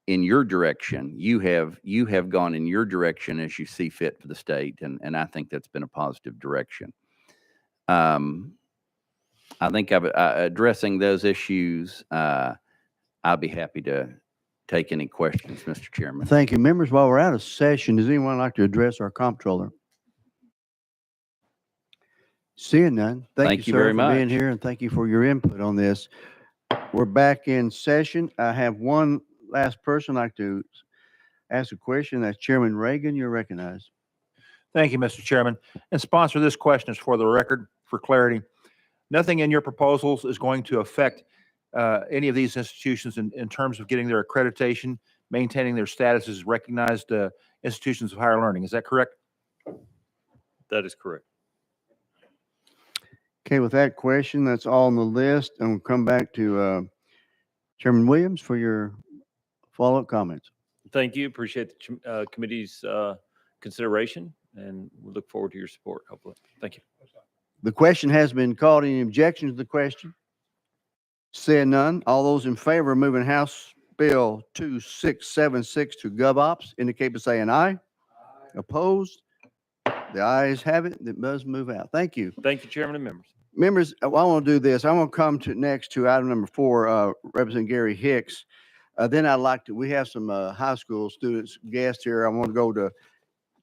in your direction. You have gone in your direction as you see fit for the state, and I think that's been a positive direction. I think addressing those issues, I'll be happy to take any questions, Mr. Chairman. Thank you. Members, while we're out of session, does anyone like to address our comptroller? Seeing none. Thank you sir, very for being much. here, and thank you for your input on this. We're back in session. I have one last person like to ask a question. That's Chairman Reagan. You're recognized. Thank you, Mr. Chairman. And sponsor, this question is for the record, for clarity. Nothing in your proposals is going to affect any of these institutions in terms of getting their accreditation, maintaining their status as recognized institutions of higher learning. Is that correct? That is correct. Okay, with that question, that's all on the list, and we'll come back to Chairman Williams for your follow-up comments. Thank you. Appreciate the committee's consideration, and we look forward to your support, hopefully. Thank you. The question has been called. Any objections to the question? Seeing none, all those in favor of moving House Bill 2676 to GovOps indicate by saying aye. Opposed? The ayes have it. It does move out. Thank you. Thank you, Chairman and members. Members, I want to do this. I want to come to next to item number 4, Representative Gary Hicks. Then I'd like to, we have some high school students guests here. I want to go to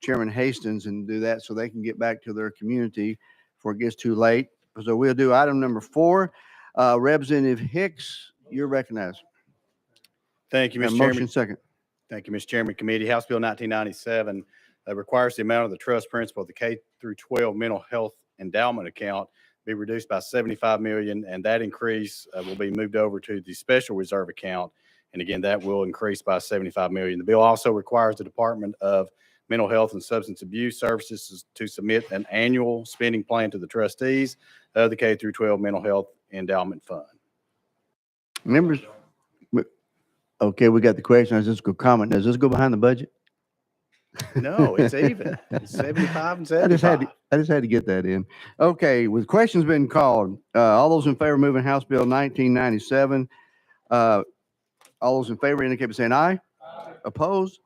Chairman Hastings and do that so they can get back to their community before it gets too late. So we'll do item number 4. Representative Hicks, you're recognized. Thank you, Mr. Motion Chairman. second. Thank you, Mr. Chairman. Committee, House Bill 1997 requires the amount of the trust principal of the K through 12 mental health endowment account be reduced by $75 million, and that increase will be moved over to the special reserve account. And again, that will increase by $75 million. The bill also requires the Department of Mental Health and Substance Abuse Services to submit an annual spending plan to the trustees of the K through 12 Mental Health Endowment Fund. Members, okay, we got the question. I was just going to comment. Does this go behind the budget? No, it's even. It's 75 and I just 75. had to get that in. Okay, with questions been called, all those in favor of moving House Bill 1997, all those in favor indicate by saying aye. Opposed?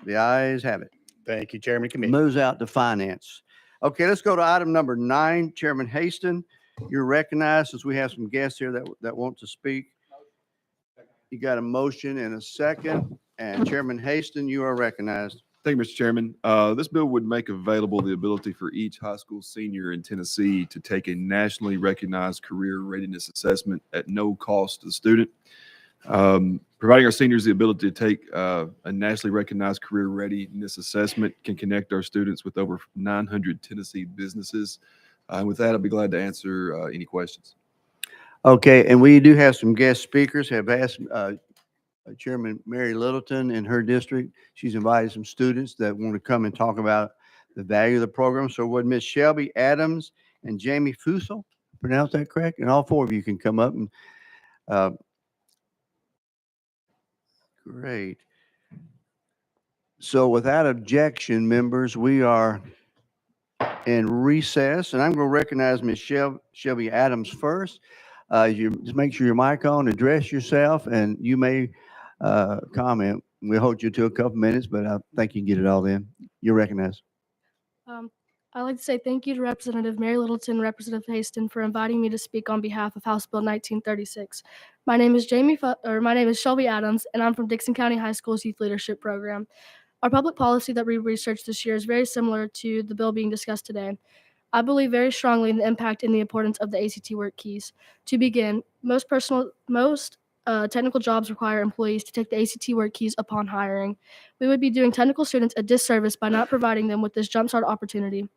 The ayes have it. Thank you, Chairman Committee. Moves out to finance. Okay, let's go to item number 9. Chairman Haston, you're recognized since we have some guests here that want to speak. You got a motion and a second, and Chairman Haston, you are recognized. Thank you, Mr. Chairman. This bill would make available the ability for each high school senior in Tennessee to take a nationally recognized career readiness assessment at no cost to the student. Providing our seniors the ability to take a nationally recognized career readiness assessment can connect our students with over 900 Tennessee businesses. And with that, I'll be glad to answer any questions. Okay, and we do have some guest speakers, have asked Chairman Mary Littleton in her district. She's invited some students that want to come and talk about the value of the program. So would Miss Shelby Adams and Jamie Fussell, pronounce that correct? And all 4 of you can come up and great. So without objection, members, we are in recess, and I'm going to recognize Miss Shelby Adams first. You just make sure your mic on, address yourself, and you may comment. We'll hold you to a couple minutes, but I think you can get it all in. You're recognized. I'd like to say thank you to Representative Mary Littleton and Representative Haston for inviting me to speak on behalf of House Bill 1936. My name is Shelby Adams, and I'm from Dixon County High School's Youth Leadership Program. Our public policy that we researched this year is very similar to the bill being discussed today. I believe very strongly in the impact and the importance of the ACT work keys. To begin, most technical jobs require employees to take the ACT work keys upon hiring. We would be doing technical students a disservice by not providing them with this jumpstart opportunity.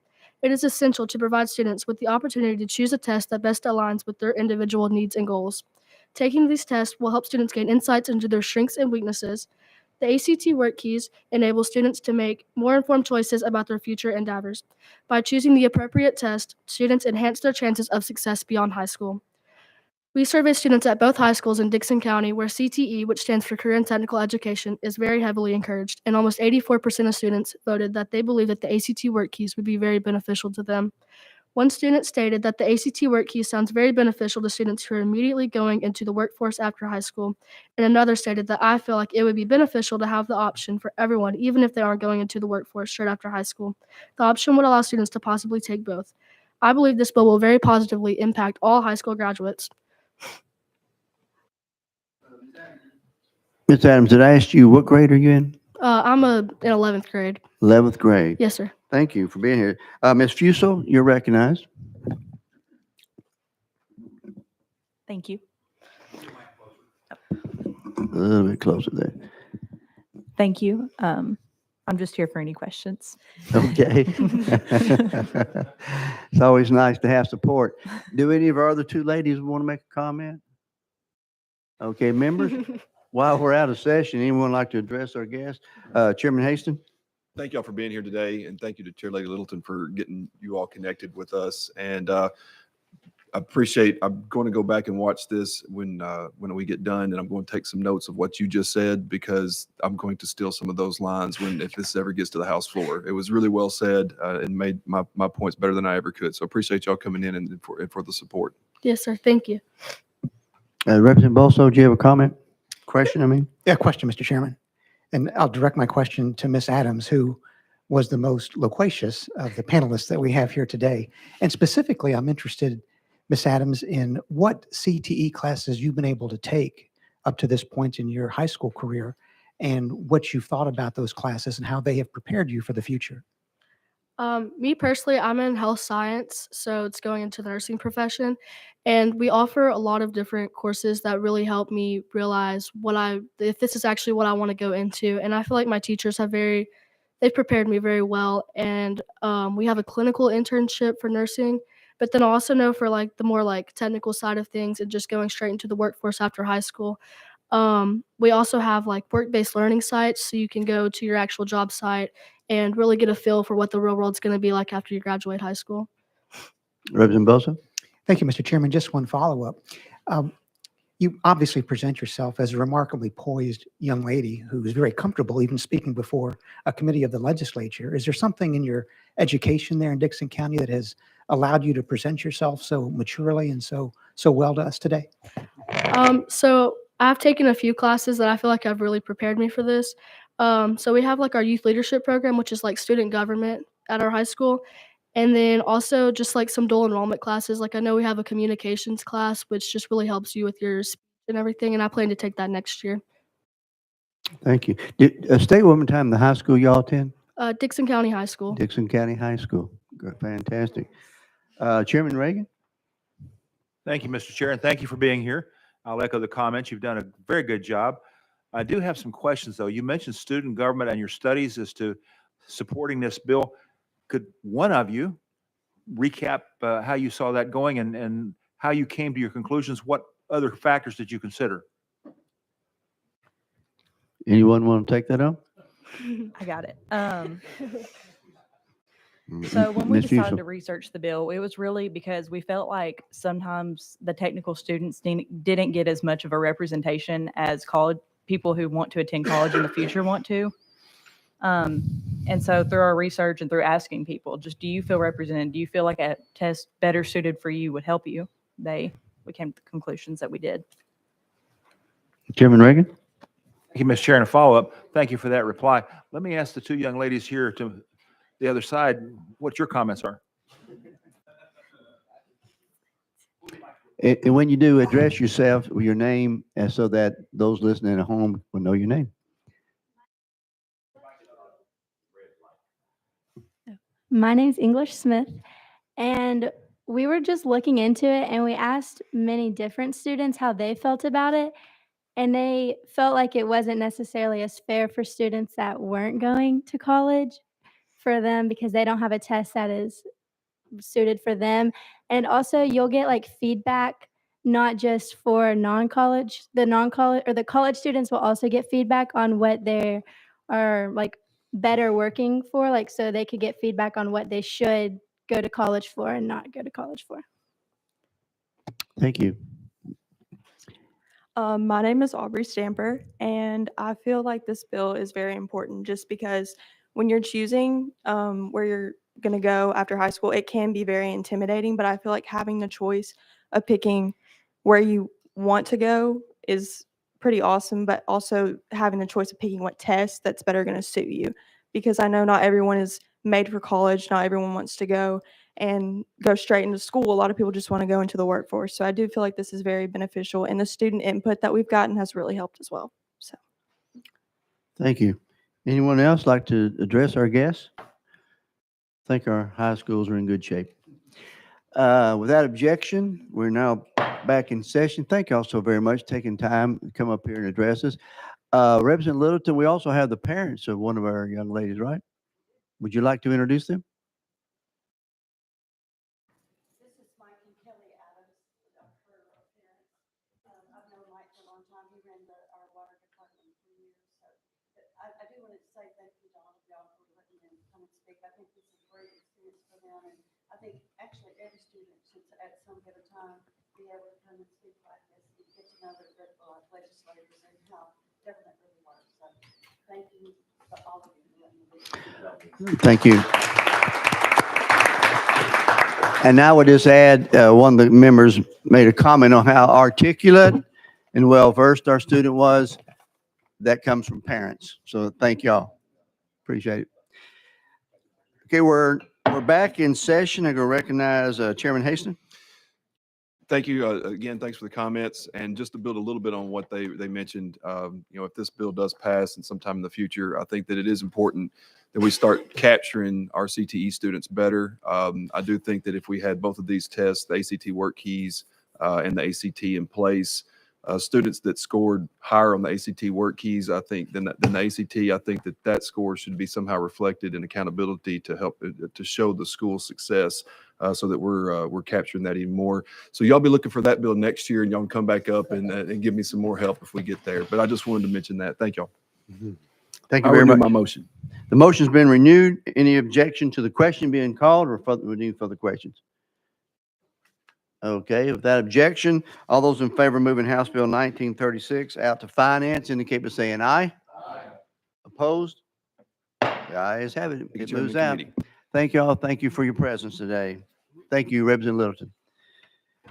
It is essential to provide students with the opportunity to choose a test that best aligns with their individual needs and goals. Taking these tests will help students gain insights into their strengths and weaknesses. The ACT Work Keys enable students to make more informed choices about their future endeavors. By choosing the appropriate test, students enhance their chances of success beyond high school. We survey students at both high schools in Dixon County where CTE, which stands for Career and Technical Education, is very heavily encouraged, and almost 84% of students voted that they believe that the ACT Work Keys would be very beneficial to them. One student stated that the ACT Work Key sounds very beneficial to students who are immediately going into the workforce after high school, and another stated that I feel like it would be beneficial to have the option for everyone, even if they aren't going into the workforce straight after high school. The option would allow students to possibly take both. I believe this bill will very positively impact all high school graduates. Ms. Adams, did I ask you, what grade are you in? I'm in 11th grade. 11th grade. Yes, sir. Thank you for being here. Ms. Fusel, you're recognized. Thank you. A little bit closer there. Thank you. I'm just here for any questions. Okay. It's always nice to have support. Do any of our other two ladies want to make a comment? Okay, members, while we're out of session, anyone like to address our guest? Chairman Haston? Thank y'all for being here today, and thank you to Chair Lady Littleton for getting you all connected with us. And I appreciate. I'm going to go back and watch this when we get done, and I'm going to take some notes of what you just said because I'm going to steal some of those lines if this ever gets to the House floor. It was really well said and made my points better than I ever could. So appreciate y'all coming in and for the support. Yes, sir. Thank you. Representative Bolso, do you have a comment? Question, I mean? Yeah, question, Mr. Chairman. And I'll direct my question to Ms. Adams, who was the most loquacious of the panelists that we have here today. And specifically, I'm interested, Ms. Adams, in what CTE classes you've been able to take up to this point in your high school career and what you've thought about those classes and how they have prepared you for the future. Me personally, I'm in health science, so it's going into the nursing profession. And we offer a lot of different courses that really help me realize if this is actually what I want to go into. And I feel like my teachers they've prepared me very well. And we have a clinical internship for nursing, but then I also know for like the more like technical side of things and just going straight into the workforce after high school. We also have like work-based learning sites, so you can go to your actual job site and really get a feel for what the real world's going to be like after you graduate high school. Representative Bolso? Thank you, Mr. Chairman. Just one follow-up. You obviously present yourself as a remarkably poised young lady who is very comfortable even speaking before a committee of the legislature. Is there something in your education there in Dixon County that has allowed you to present yourself so maturely and so well to us today? So I've taken a few classes that I feel like have really prepared me for this. So we have like our youth leadership program, which is like student government at our high school. And then also just like some dual enrollment classes. Like I know we have a communications class, which just really helps you with your speech and everything. And I plan to take that next year. Thank you. State one more time, the high school y'all attend? Dixon County High School. Dixon County High School. Good, fantastic. Chairman Reagan? Thank you, Mr. Chair, and thank you for being here. I'll echo the comments. You've done a very good job. I do have some questions, though. You mentioned student government and your studies as to supporting this bill. Could one of you recap how you saw that going and how you came to your conclusions? What other factors did you consider? Anyone want to take that on? I got it. So when we Ms. decided Fusel. to research the bill, it was really because we felt like sometimes the technical students didn't get as much of a representation as college people who want to attend college in the future want to. And so through our research and through asking people, just do you feel represented? Do you feel like a test better suited for you would help you? We came to the conclusions that we did. Chairman Reagan? Thank you, Mr. Chair. And a follow-up. Thank you for that reply. Let me ask the two young ladies here to the other side what your comments are. And when you do, address yourself with your name and so that those listening at home will know your name. My name's English Smith, and we were just looking into it, and we asked many different students how they felt about it, and they felt like it wasn't necessarily as fair for students that weren't going to college for them because they don't have a test that is suited for them. And also you'll get like feedback, not just for non-college, the non-college or the college students will also get feedback on what they are like better working for, like so they could get feedback on what they should go to college for and not go to college for. Thank you. My name is Aubrey Stamper, and I feel like this bill is very important just because when you're choosing where you're going to go after high school, it can be very intimidating, but I feel like having the choice of picking where you want to go is pretty awesome, but also having the choice of picking what test that's better going to suit you. Because I know not everyone is made for college, not everyone wants to go and go straight into school. A lot of people just want to go into the workforce. So I do feel like this is very beneficial, and the student input that we've gotten has really helped as well. So Thank you. Anyone else like to address our guests? I think our high schools are in good shape. Without objection, we're now back in session. Thank you all so very much taking time to come up here and address us. Representative Littleton, we also have the parents of one of our young ladies, right? Would you like to introduce them? I do want to say thank you to all of y'all for letting them come and speak. I think this is a great experience for them, and I think actually every student should at some given time be able to come and speak like this and get to know their legislators and how government really works. So thank you to all of you for letting me do. Thank you. And now we'll just add, one of the members made a comment on how articulate and well-versed our student was. That comes from parents. So thank y'all. Appreciate it. Okay, we're back in session. I'm going to recognize Chairman Haston. Thank you. Again, thanks for the comments. And just to build a little bit on what they mentioned, if this bill does pass and sometime in the future, I think that it is important that we start capturing our CTE students better. I do think that if we had both of these tests, the ACT work keys and the ACT in place, students that scored higher on the ACT work keys, I think, than the ACT, I think that score should be somehow reflected in accountability to help to show the school success, so that we're capturing that even more. So y'all be looking for that bill next year, and y'all can come back up and give me some more help if we get there. But I just wanted to mention that. Thank y'all. Thank you I very renew much. my motion. The motion's been renewed. Any objection to the question being called, or we need further questions? Okay, without objection, all those in favor of moving House Bill 1936 out to finance indicate by saying aye. Aye. Opposed? The ayes have it. It moves out. Thank you all. Thank you for your presence today. Thank you, Representative Littleton.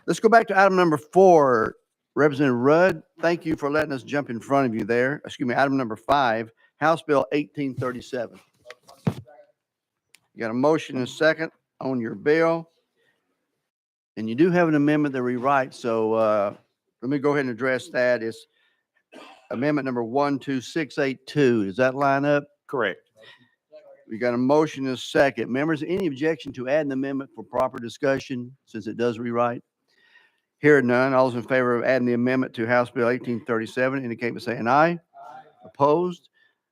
Let's go back to item number 4. Representative Rudd, thank you for letting us jump in front of you there. Excuse me, item number 5, House Bill 1837. You got a motion and a second on your bill. And you do have an amendment to rewrite, so let me go ahead and address that. It's amendment number 12682. Does that line up? Correct. We got a motion and a second. Members, any objection to add an amendment for proper discussion since it does rewrite? Hearing none, all those in favor of adding the amendment to House Bill 1837 indicate by saying aye. Aye. Opposed?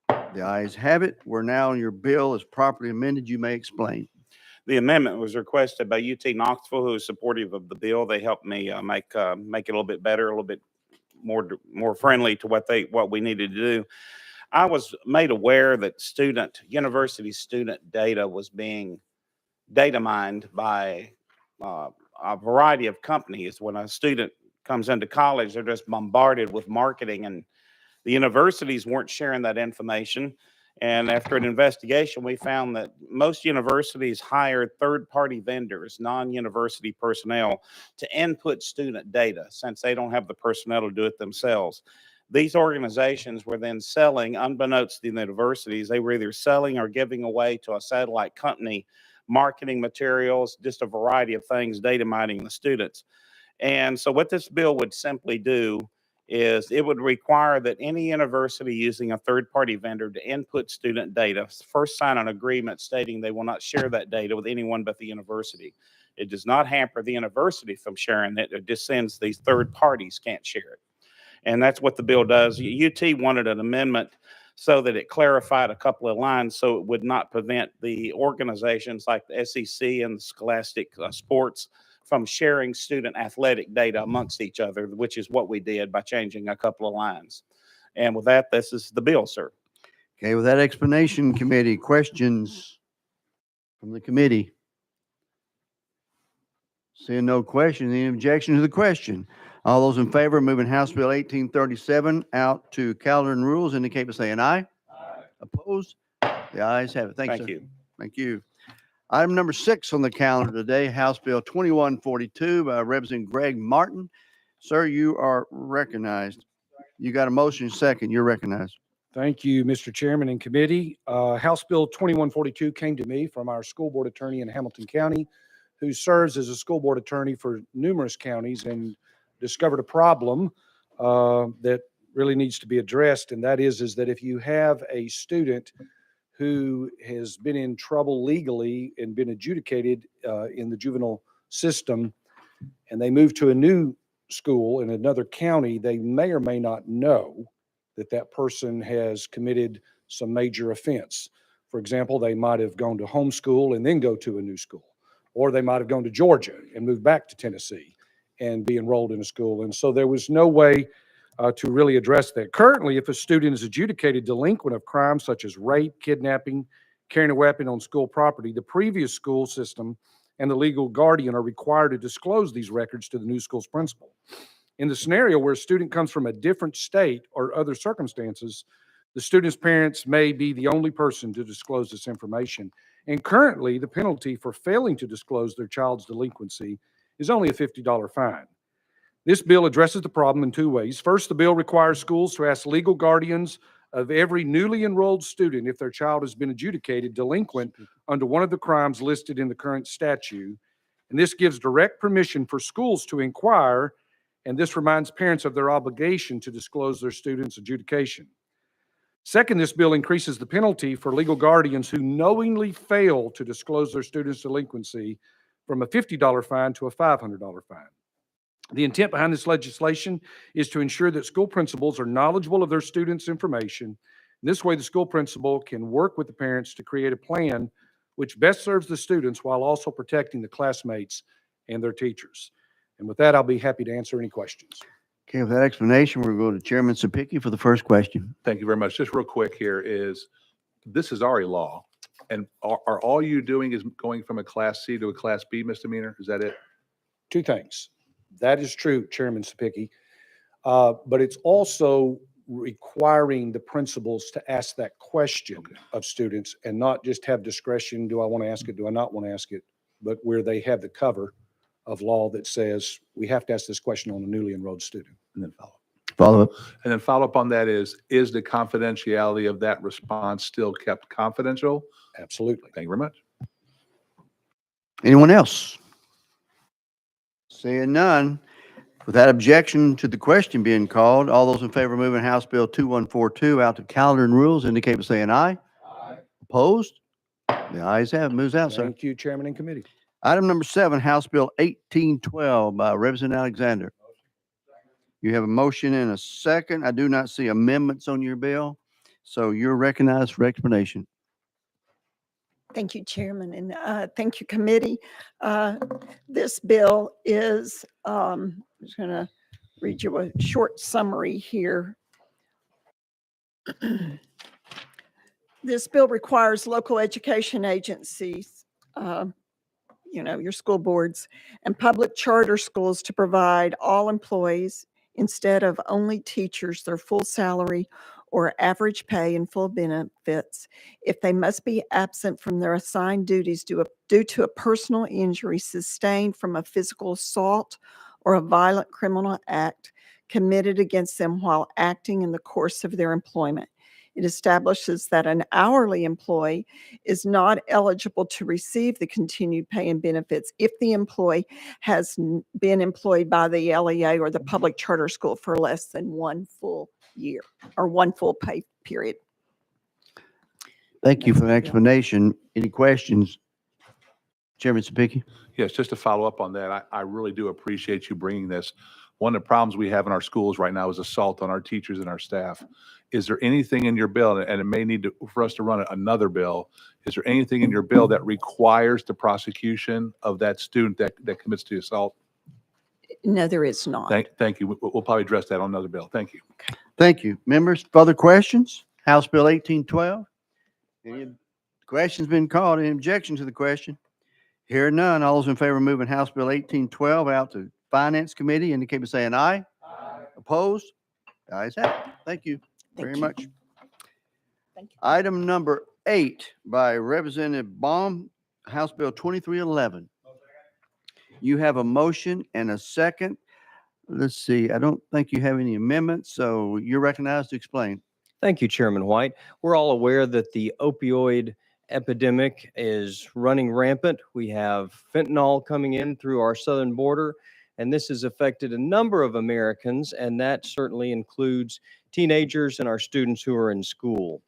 The ayes have it. We're now on your bill as properly amended. You may explain. The amendment was requested by UT Knoxville, who is supportive of the bill. They helped me make it a little bit better, a little bit more friendly to what we needed to do. I was made aware that university student data was being data mined by a variety of companies. When a student comes into college, they're just bombarded with marketing, and the universities weren't sharing that information. And after an investigation, we found that most universities hired third-party vendors, non-university personnel, to input student data since they don't have the personnel to do it themselves. These organizations were then selling, unbeknownst to the universities, they were either selling or giving away to a satellite company marketing materials, just a variety of things, data mining the students. And so what this bill would simply do is it would require that any university using a third-party vendor to input student data first sign an agreement stating they will not share that data with anyone but the university. It does not hamper the university from sharing it. It just sends these third parties can't share it. And that's what the bill does. UT wanted an amendment so that it clarified a couple of lines so it would not prevent the organizations like the SEC and the Scholastic Sports from sharing student athletic data amongst each other, which is what we did by changing a couple of lines. And with that, this is the bill, sir. Okay, with that explanation, committee, questions from the committee? Seeing no question, any objection to the question? All those in favor of moving House Bill 1837 out to calendar and rules indicate by saying aye. Aye. Opposed? The ayes have it. Thank Thank you. you. Thank you. Item number 6 on the calendar today, House Bill 2142 by Representative Greg Martin. Sir, you are recognized. You got a motion second. You're recognized. Thank you, Mr. Chairman and committee. House Bill 2142 came to me from our school board attorney in Hamilton County, who serves as a school board attorney for numerous counties, and discovered a problem that really needs to be addressed. And that is that if you have a student who has been in trouble legally and been adjudicated in the juvenile system, and they move to a new school in another county, they may or may not know that that person has committed some major offense. For example, they might have gone to homeschool and then go to a new school, or they might have gone to Georgia and moved back to Tennessee and be enrolled in a school. And so there was no way to really address that. Currently, if a student is adjudicated delinquent of crimes such as rape, kidnapping, carrying a weapon on school property, the previous school system and the legal guardian are required to disclose these records to the new school's principal. In the scenario where a student comes from a different state or other circumstances, the student's parents may be the only person to disclose this information. And currently, the penalty for failing to disclose their child's delinquency is only a $50 fine. This bill addresses the problem in 2 ways. First, the bill requires schools to ask legal guardians of every newly enrolled student if their child has been adjudicated delinquent under one of the crimes listed in the current statute. And this gives direct permission for schools to inquire, and this reminds parents of their obligation to disclose their students' adjudication. Second, this bill increases the penalty for legal guardians who knowingly fail to disclose their students' delinquency from a $50 fine to a $500 fine. The intent behind this legislation is to ensure that school principals are knowledgeable of their students' information. This way, the school principal can work with the parents to create a plan which best serves the students while also protecting the classmates and their teachers. And with that, I'll be happy to answer any questions. Okay, with that explanation, we'll go to Chairman Sapicki for the first question. Thank you very much. Just real quick here is, this is already law. And are all you doing is going from a Class C to a Class B misdemeanor? Is that it? 2 things. That is true, Chairman Sapicki. But it's also requiring the principals to ask that question of students and not just have discretion. Do I want to ask it? Do I not want to ask it? But where they have the cover of law that says we have to ask this question on a newly enrolled student. And then follow. Follow up. And then follow up on that is the confidentiality of that response still kept confidential? Absolutely. Thank you very much. Anyone else? Seeing none, without objection to the question being called, all those in favor of moving House Bill 2142 out to calendar and rules indicate by saying aye. Aye. Opposed? The ayes have it. Moves out, sir. Thank you, Chairman and committee. Item number 7, House Bill 1812 by Representative Alexander. You have a motion and a second. I do not see amendments on your bill, so you're recognized for explanation. Thank you, Chairman, and thank you, committee. This bill is, I'm just going to read you a short summary here. This bill requires local education agencies, your school boards and public charter schools to provide all employees, instead of only teachers, their full salary or average pay and full benefits if they must be absent from their assigned duties due to a personal injury sustained from a physical assault or a violent criminal act committed against them while acting in the course of their employment. It establishes that an hourly employee is not eligible to receive the continued pay and benefits if the employee has been employed by the LEA or the public charter school for less than 1 full year or 1 full pay period. Thank you for the explanation. Any questions? Chairman Sapicki? Yes, just to follow up on that, I really do appreciate you bringing this one of the problems we have in our schools right now is assault on our teachers and our staff. Is there anything in your bill, and it may need to, for us to run another bill, is there anything in your bill that requires the prosecution of that student that commits the assault? No, there is not. Thank you. We'll probably address that on another bill. Thank you. Thank you. Members, further questions? House Bill 1812. Any questions been called? Any objection to the question? Hear none. All those in favor of moving House Bill 1812 out to Finance Committee indicate by saying aye. Aye. Opposed? Ayes have it. Thank you very much. Thank you. Item number 8 by Representative Baum, House Bill 2311. You have a motion and a second. Let's see, I don't think you have any amendments, so you're recognized to explain. Thank you, Chairman White. We're all aware that the opioid epidemic is running rampant. We have fentanyl coming in through our southern border, and this has affected a number of Americans, and that certainly includes teenagers and our students who are in school.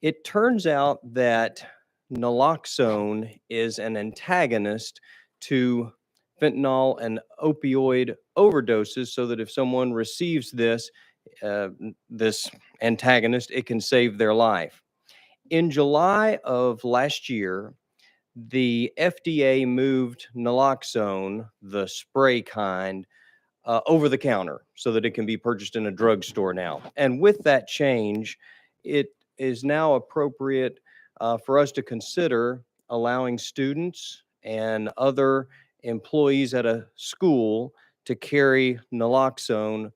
It turns out that naloxone is an antagonist to fentanyl and opioid overdoses, so that if someone receives this antagonist, it can save their life. In July of last year, the FDA moved naloxone, the spray kind, over the counter so that it can be purchased in a drugstore now. And with that change, it is now appropriate for us to consider allowing students and other employees at a school to carry naloxone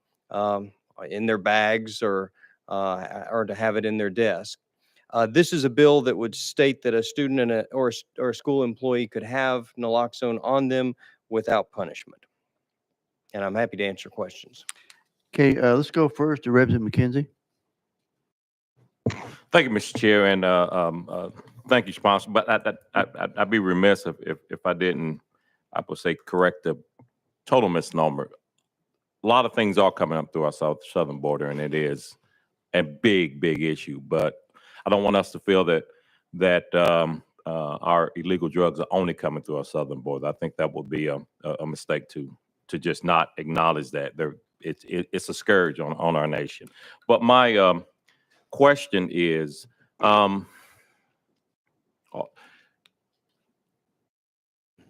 in their bags or to have it in their desk. This is a bill that would state that a student or a school employee could have naloxone on them without punishment. And I'm happy to answer questions. Okay, let's go first to Representative McKenzie. Thank you, Mr. Chair, and thank you, sponsor. But I'd be remiss if I didn't, I would say, correct the total misnomer. A lot of things are coming up through our southern border, and it is a big issue. But I don't want us to feel that our illegal drugs are only coming through our southern border. I think that would be a mistake to just not acknowledge that it's a scourge on our nation. But my question is,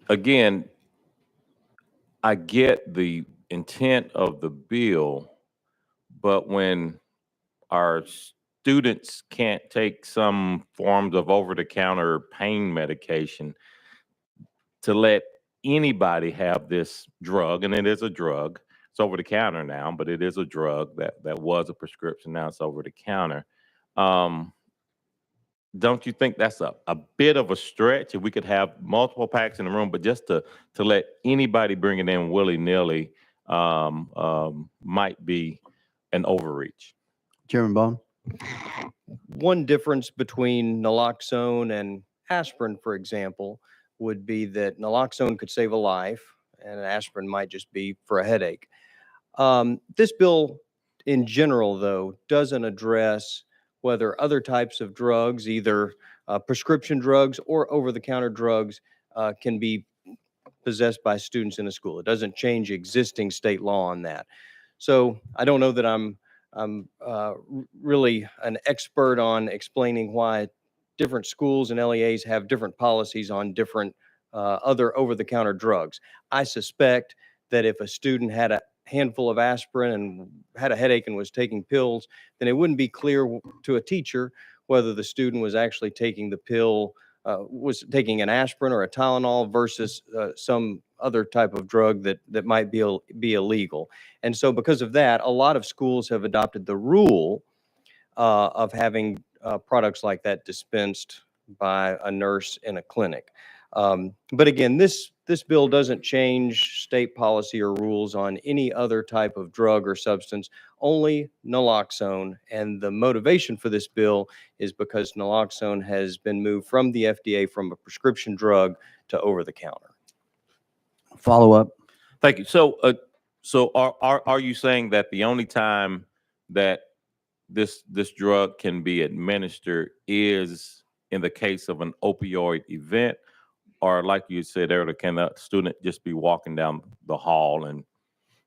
again, I get the intent of the bill, but when our students can't take some forms of over-the-counter pain medication, to let anybody have this drug, and it is a drug, it's over the counter now, but it is a drug that was a prescription, now it's over the counter. Don't you think that's a bit of a stretch if we could have multiple packs in the room, but just to let anybody bring it in willy-nilly might be an overreach? Chairman Bone. One difference between naloxone and aspirin, for example, would be that naloxone could save a life and aspirin might just be for a headache. This bill in general, though, doesn't address whether other types of drugs, either prescription drugs or over-the-counter drugs, can be possessed by students in a school. It doesn't change existing state law on that. So I don't know that I'm really an expert on explaining why different schools and LEAs have different policies on different other over-the-counter drugs. I suspect that if a student had a handful of aspirin and had a headache and was taking pills, then it wouldn't be clear to a teacher whether the student was actually taking the pill, was taking an aspirin or a Tylenol versus some other type of drug that might be illegal. And so because of that, a lot of schools have adopted the rule of having products like that dispensed by a nurse in a clinic. But again, this bill doesn't change state policy or rules on any other type of drug or substance, only naloxone. And the motivation for this bill is because naloxone has been moved from the FDA from a prescription drug to over-the-counter. Follow up. Thank you. So are you saying that the only time that this drug can be administered is in the case of an opioid event? Or like you said earlier, can a student just be walking down the hall and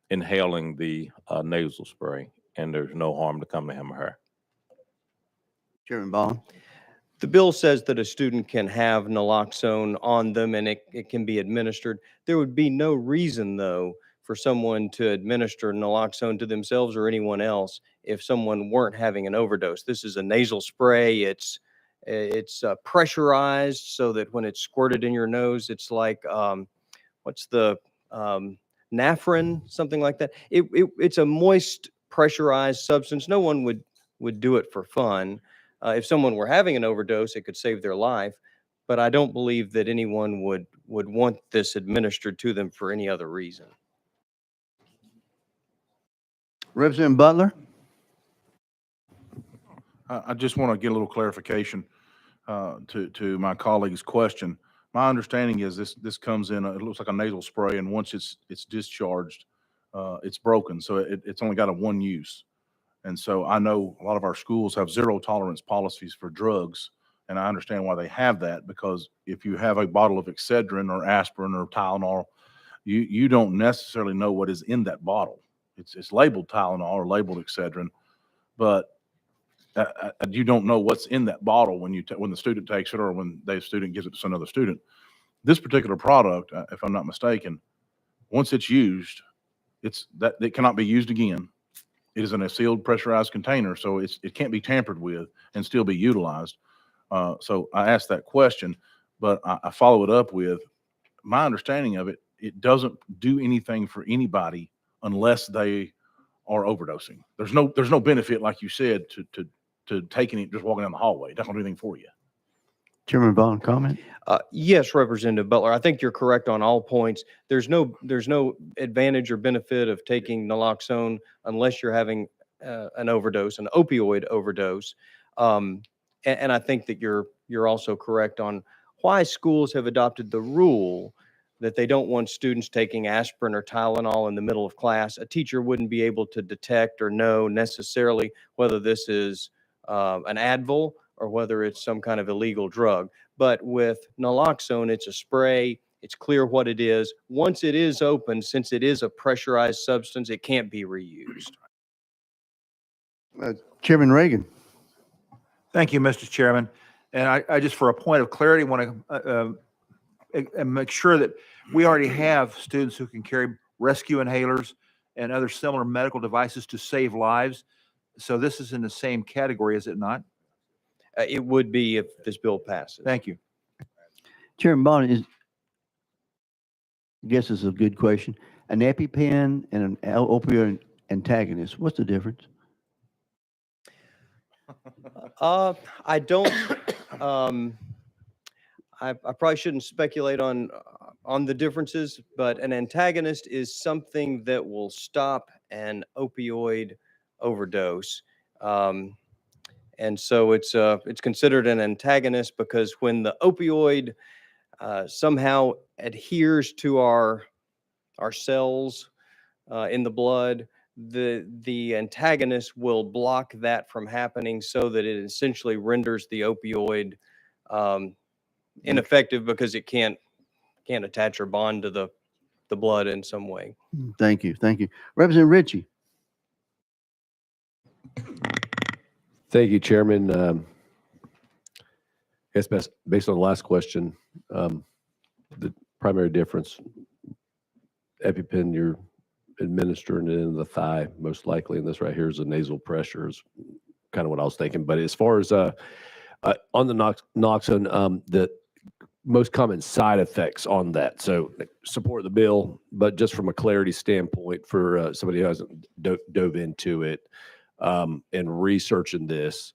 inhaling the nasal spray, and there's no harm to come to him or her. Chairman Bond. The bill says that a student can have naloxone on them and it can be administered. There would be no reason, though, for someone to administer naloxone to themselves or anyone else if someone weren't having an overdose. This is a nasal spray. It's pressurized so that when it's squirted in your nose, it's like, what's the Nafrin, something like that. It's a moist, pressurized substance. No one would do it for fun. If someone were having an overdose, it could save their life. But I don't believe that anyone would want this administered to them for any other reason. Representative Butler. I just want to get a little clarification to my colleague's question. My understanding is this comes in, it looks like a nasal spray, and once it's discharged, it's broken. So it's only got a one use. And so I know a lot of our schools have zero tolerance policies for drugs. And I understand why they have that, because if you have a bottle of Excedrin or aspirin or Tylenol, you don't necessarily know what is in that bottle. It's labeled Tylenol or labeled Excedrin, but you don't know what's in that bottle when the student takes it or when the student gives it to another student. This particular product, if I'm not mistaken, once it's used, it cannot be used again. It is in a sealed, pressurized container, so it can't be tampered with and still be utilized. So I asked that question, but I follow it up with my understanding of it. It doesn't do anything for anybody unless they are overdosing. There's no benefit, like you said, to taking it, just walking down the hallway. It doesn't do anything for you. Chairman Bond, comment? Yes, Representative Butler, I think you're correct on all points. There's no advantage or benefit of taking naloxone unless you're having an overdose, an opioid overdose. And I think that you're also correct on why schools have adopted the rule that they don't want students taking aspirin or Tylenol in the middle of class. A teacher wouldn't be able to detect or know necessarily whether this is an Advil or whether it's some kind of illegal drug. But with naloxone, it's a spray. It's clear what it is. Once it is open, since it is a pressurized substance, it can't be reused. Chairman Reagan. Thank you, Mr. Chairman. And I just, for a point of clarity, want to make sure that we already have students who can carry rescue inhalers and other similar medical devices to save lives. So this is in the same category, is it not? It would be if this bill passes. Thank you. Chairman Bond, I guess it's a good question. An EpiPen and an opioid antagonist, what's the difference? I don't. I probably shouldn't speculate on the differences, but an antagonist is something that will stop an opioid overdose, and so it's considered an antagonist because when the opioid somehow adheres to our cells in the blood, the antagonist will block that from happening so that it essentially renders the opioid ineffective because it can't attach or bond to the blood in some way. Thank you. Thank you. Representative Ritchie. Thank you, Chairman. I guess based on the last question, the primary difference, EpiPen, you're administering it in the thigh, most likely, and this right here is a nasal pressure is kind of what I was thinking. But as far as on the naloxone, the most common side effects on that, so support the bill, but just from a clarity standpoint for somebody who hasn't dove into it and researching this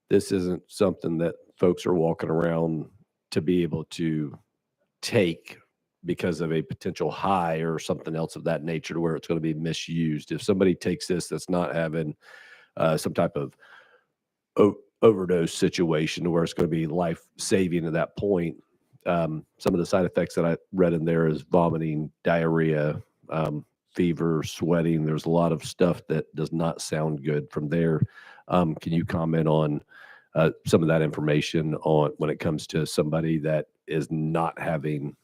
isn't something that folks are walking around to be able to take because of a potential high or something else of that nature to where it's going to be misused. If somebody takes this that's not having some type of overdose situation where it's going to be life-saving at that point, some of the side effects that I read in there is vomiting, diarrhea, fever, sweating. There's a lot of stuff that does not sound good from there. Can you comment on some of that information on when it comes to somebody that is not having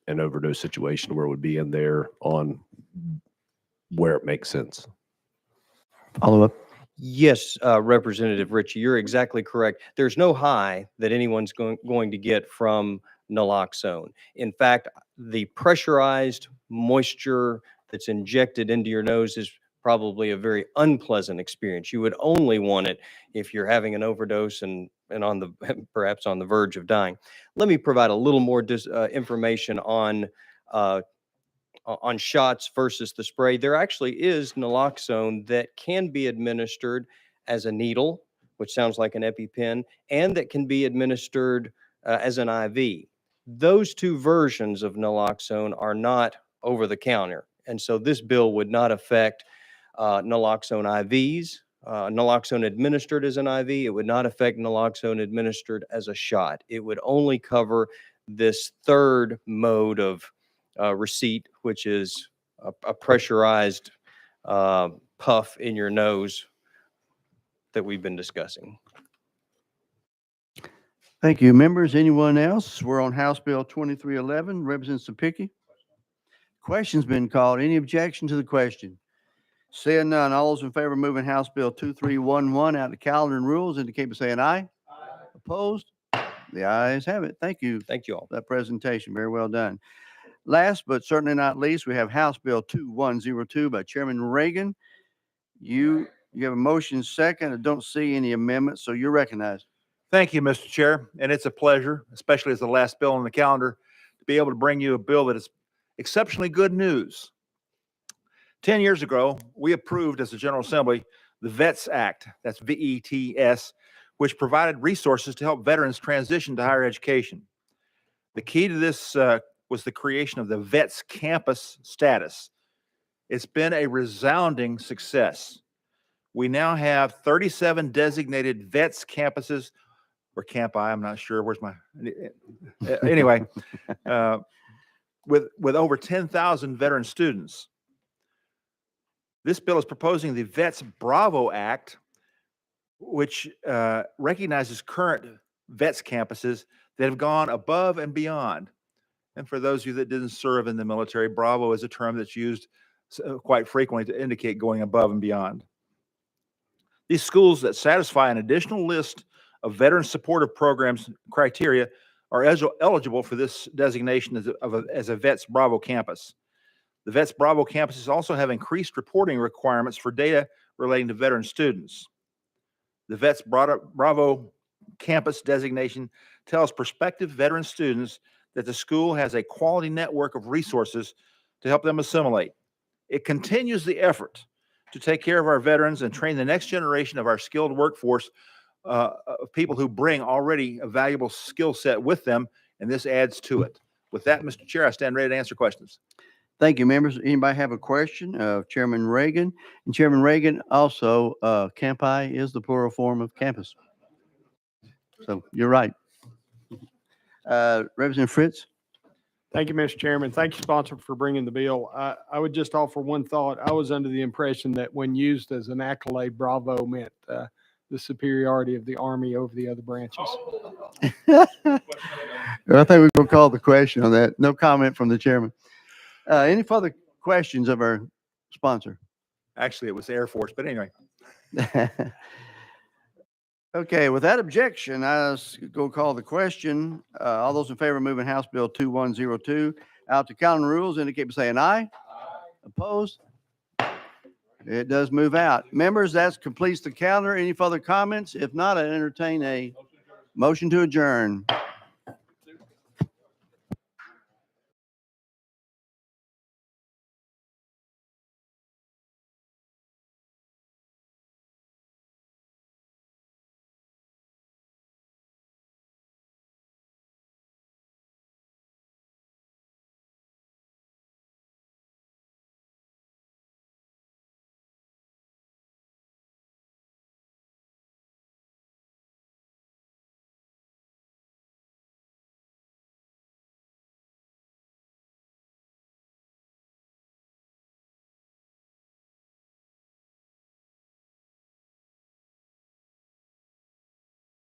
an overdose situation where it would be in there on where it makes sense. Follow up. Yes, Representative Ritchie, you're exactly correct. There's no high that anyone's going to get from naloxone. In fact, the pressurized moisture that's injected into your nose is probably a very unpleasant experience. You would only want it if you're having an overdose and on the perhaps on the verge of dying. Let me provide a little more information on shots versus the spray. There actually is naloxone that can be administered as a needle, which sounds like an EpiPen, and that can be administered as an IV. Those two versions of naloxone are not over the counter. And so this bill would not affect naloxone IVs, naloxone administered as an IV. It would not affect naloxone administered as a shot. It would only cover this third mode of receipt, which is a pressurized puff in your nose that we've been discussing. Thank you. Members, anyone else? We're on House Bill 2311. Representative Sapicki. Question's been called. Any objection to the question? Seeing none, all those in favor of moving House Bill 2311 out of calendar and rules indicate by saying aye. Opposed? The ayes have it. Thank you. Thank you all. That presentation. Very well done. Last but certainly not least, we have House Bill 2102 by Chairman Reagan. You have a motion second. I don't see any amendments, so you're recognized. Thank you, Mr. Chair, and it's a pleasure, especially as the last bill on the calendar, to be able to bring you a bill that is exceptionally good news. 10 years ago, we approved as a General Assembly the VETS Act, that's VETS, which provided resources to help veterans transition to higher education. The key to this was the creation of the VETS campus status. It's been a resounding success. We now have 37 designated VETS campuses, or campi, I'm not sure, where's my, anyway, with over 10,000 veteran students. This bill is proposing the VETS Bravo Act, which recognizes current VETS campuses that have gone above and beyond. And for those of you that didn't serve in the military, Bravo is a term that's used quite frequently to indicate going above and beyond. These schools that satisfy an additional list of veteran supportive programs criteria are eligible for this designation as a VETS Bravo campus. The VETS Bravo campuses also have increased reporting requirements for data relating to veteran students. The VETS Bravo campus designation tells prospective veteran students that the school has a quality network of resources to help them assimilate. It continues the effort to take care of our veterans and train the next generation of our skilled workforce of people who bring already a valuable skill set with them, and this adds to it. With that, Mr. Chair, I stand ready to answer questions. Thank you, members. Anybody have a question of Chairman Reagan? And Chairman Reagan, also, campi is the plural form of campus. So you're right. Representative Fritz? Thank you, Mr. Chairman. Thank you, sponsor, for bringing the bill. I would just offer one thought. I was under the impression that when used as an accolade, Bravo meant the superiority of the Army over the other branches. I think we're going to call the question on that. No comment from the chairman. Any further questions of our sponsor? Actually, it was the Air Force, but anyway. Okay, with that objection, I go call the question. All those in favor of moving House Bill 2102 out to calendar rules indicate by saying aye. Opposed? It does move out. Members, that completes the calendar. Any further comments? If not, I entertain a motion to adjourn.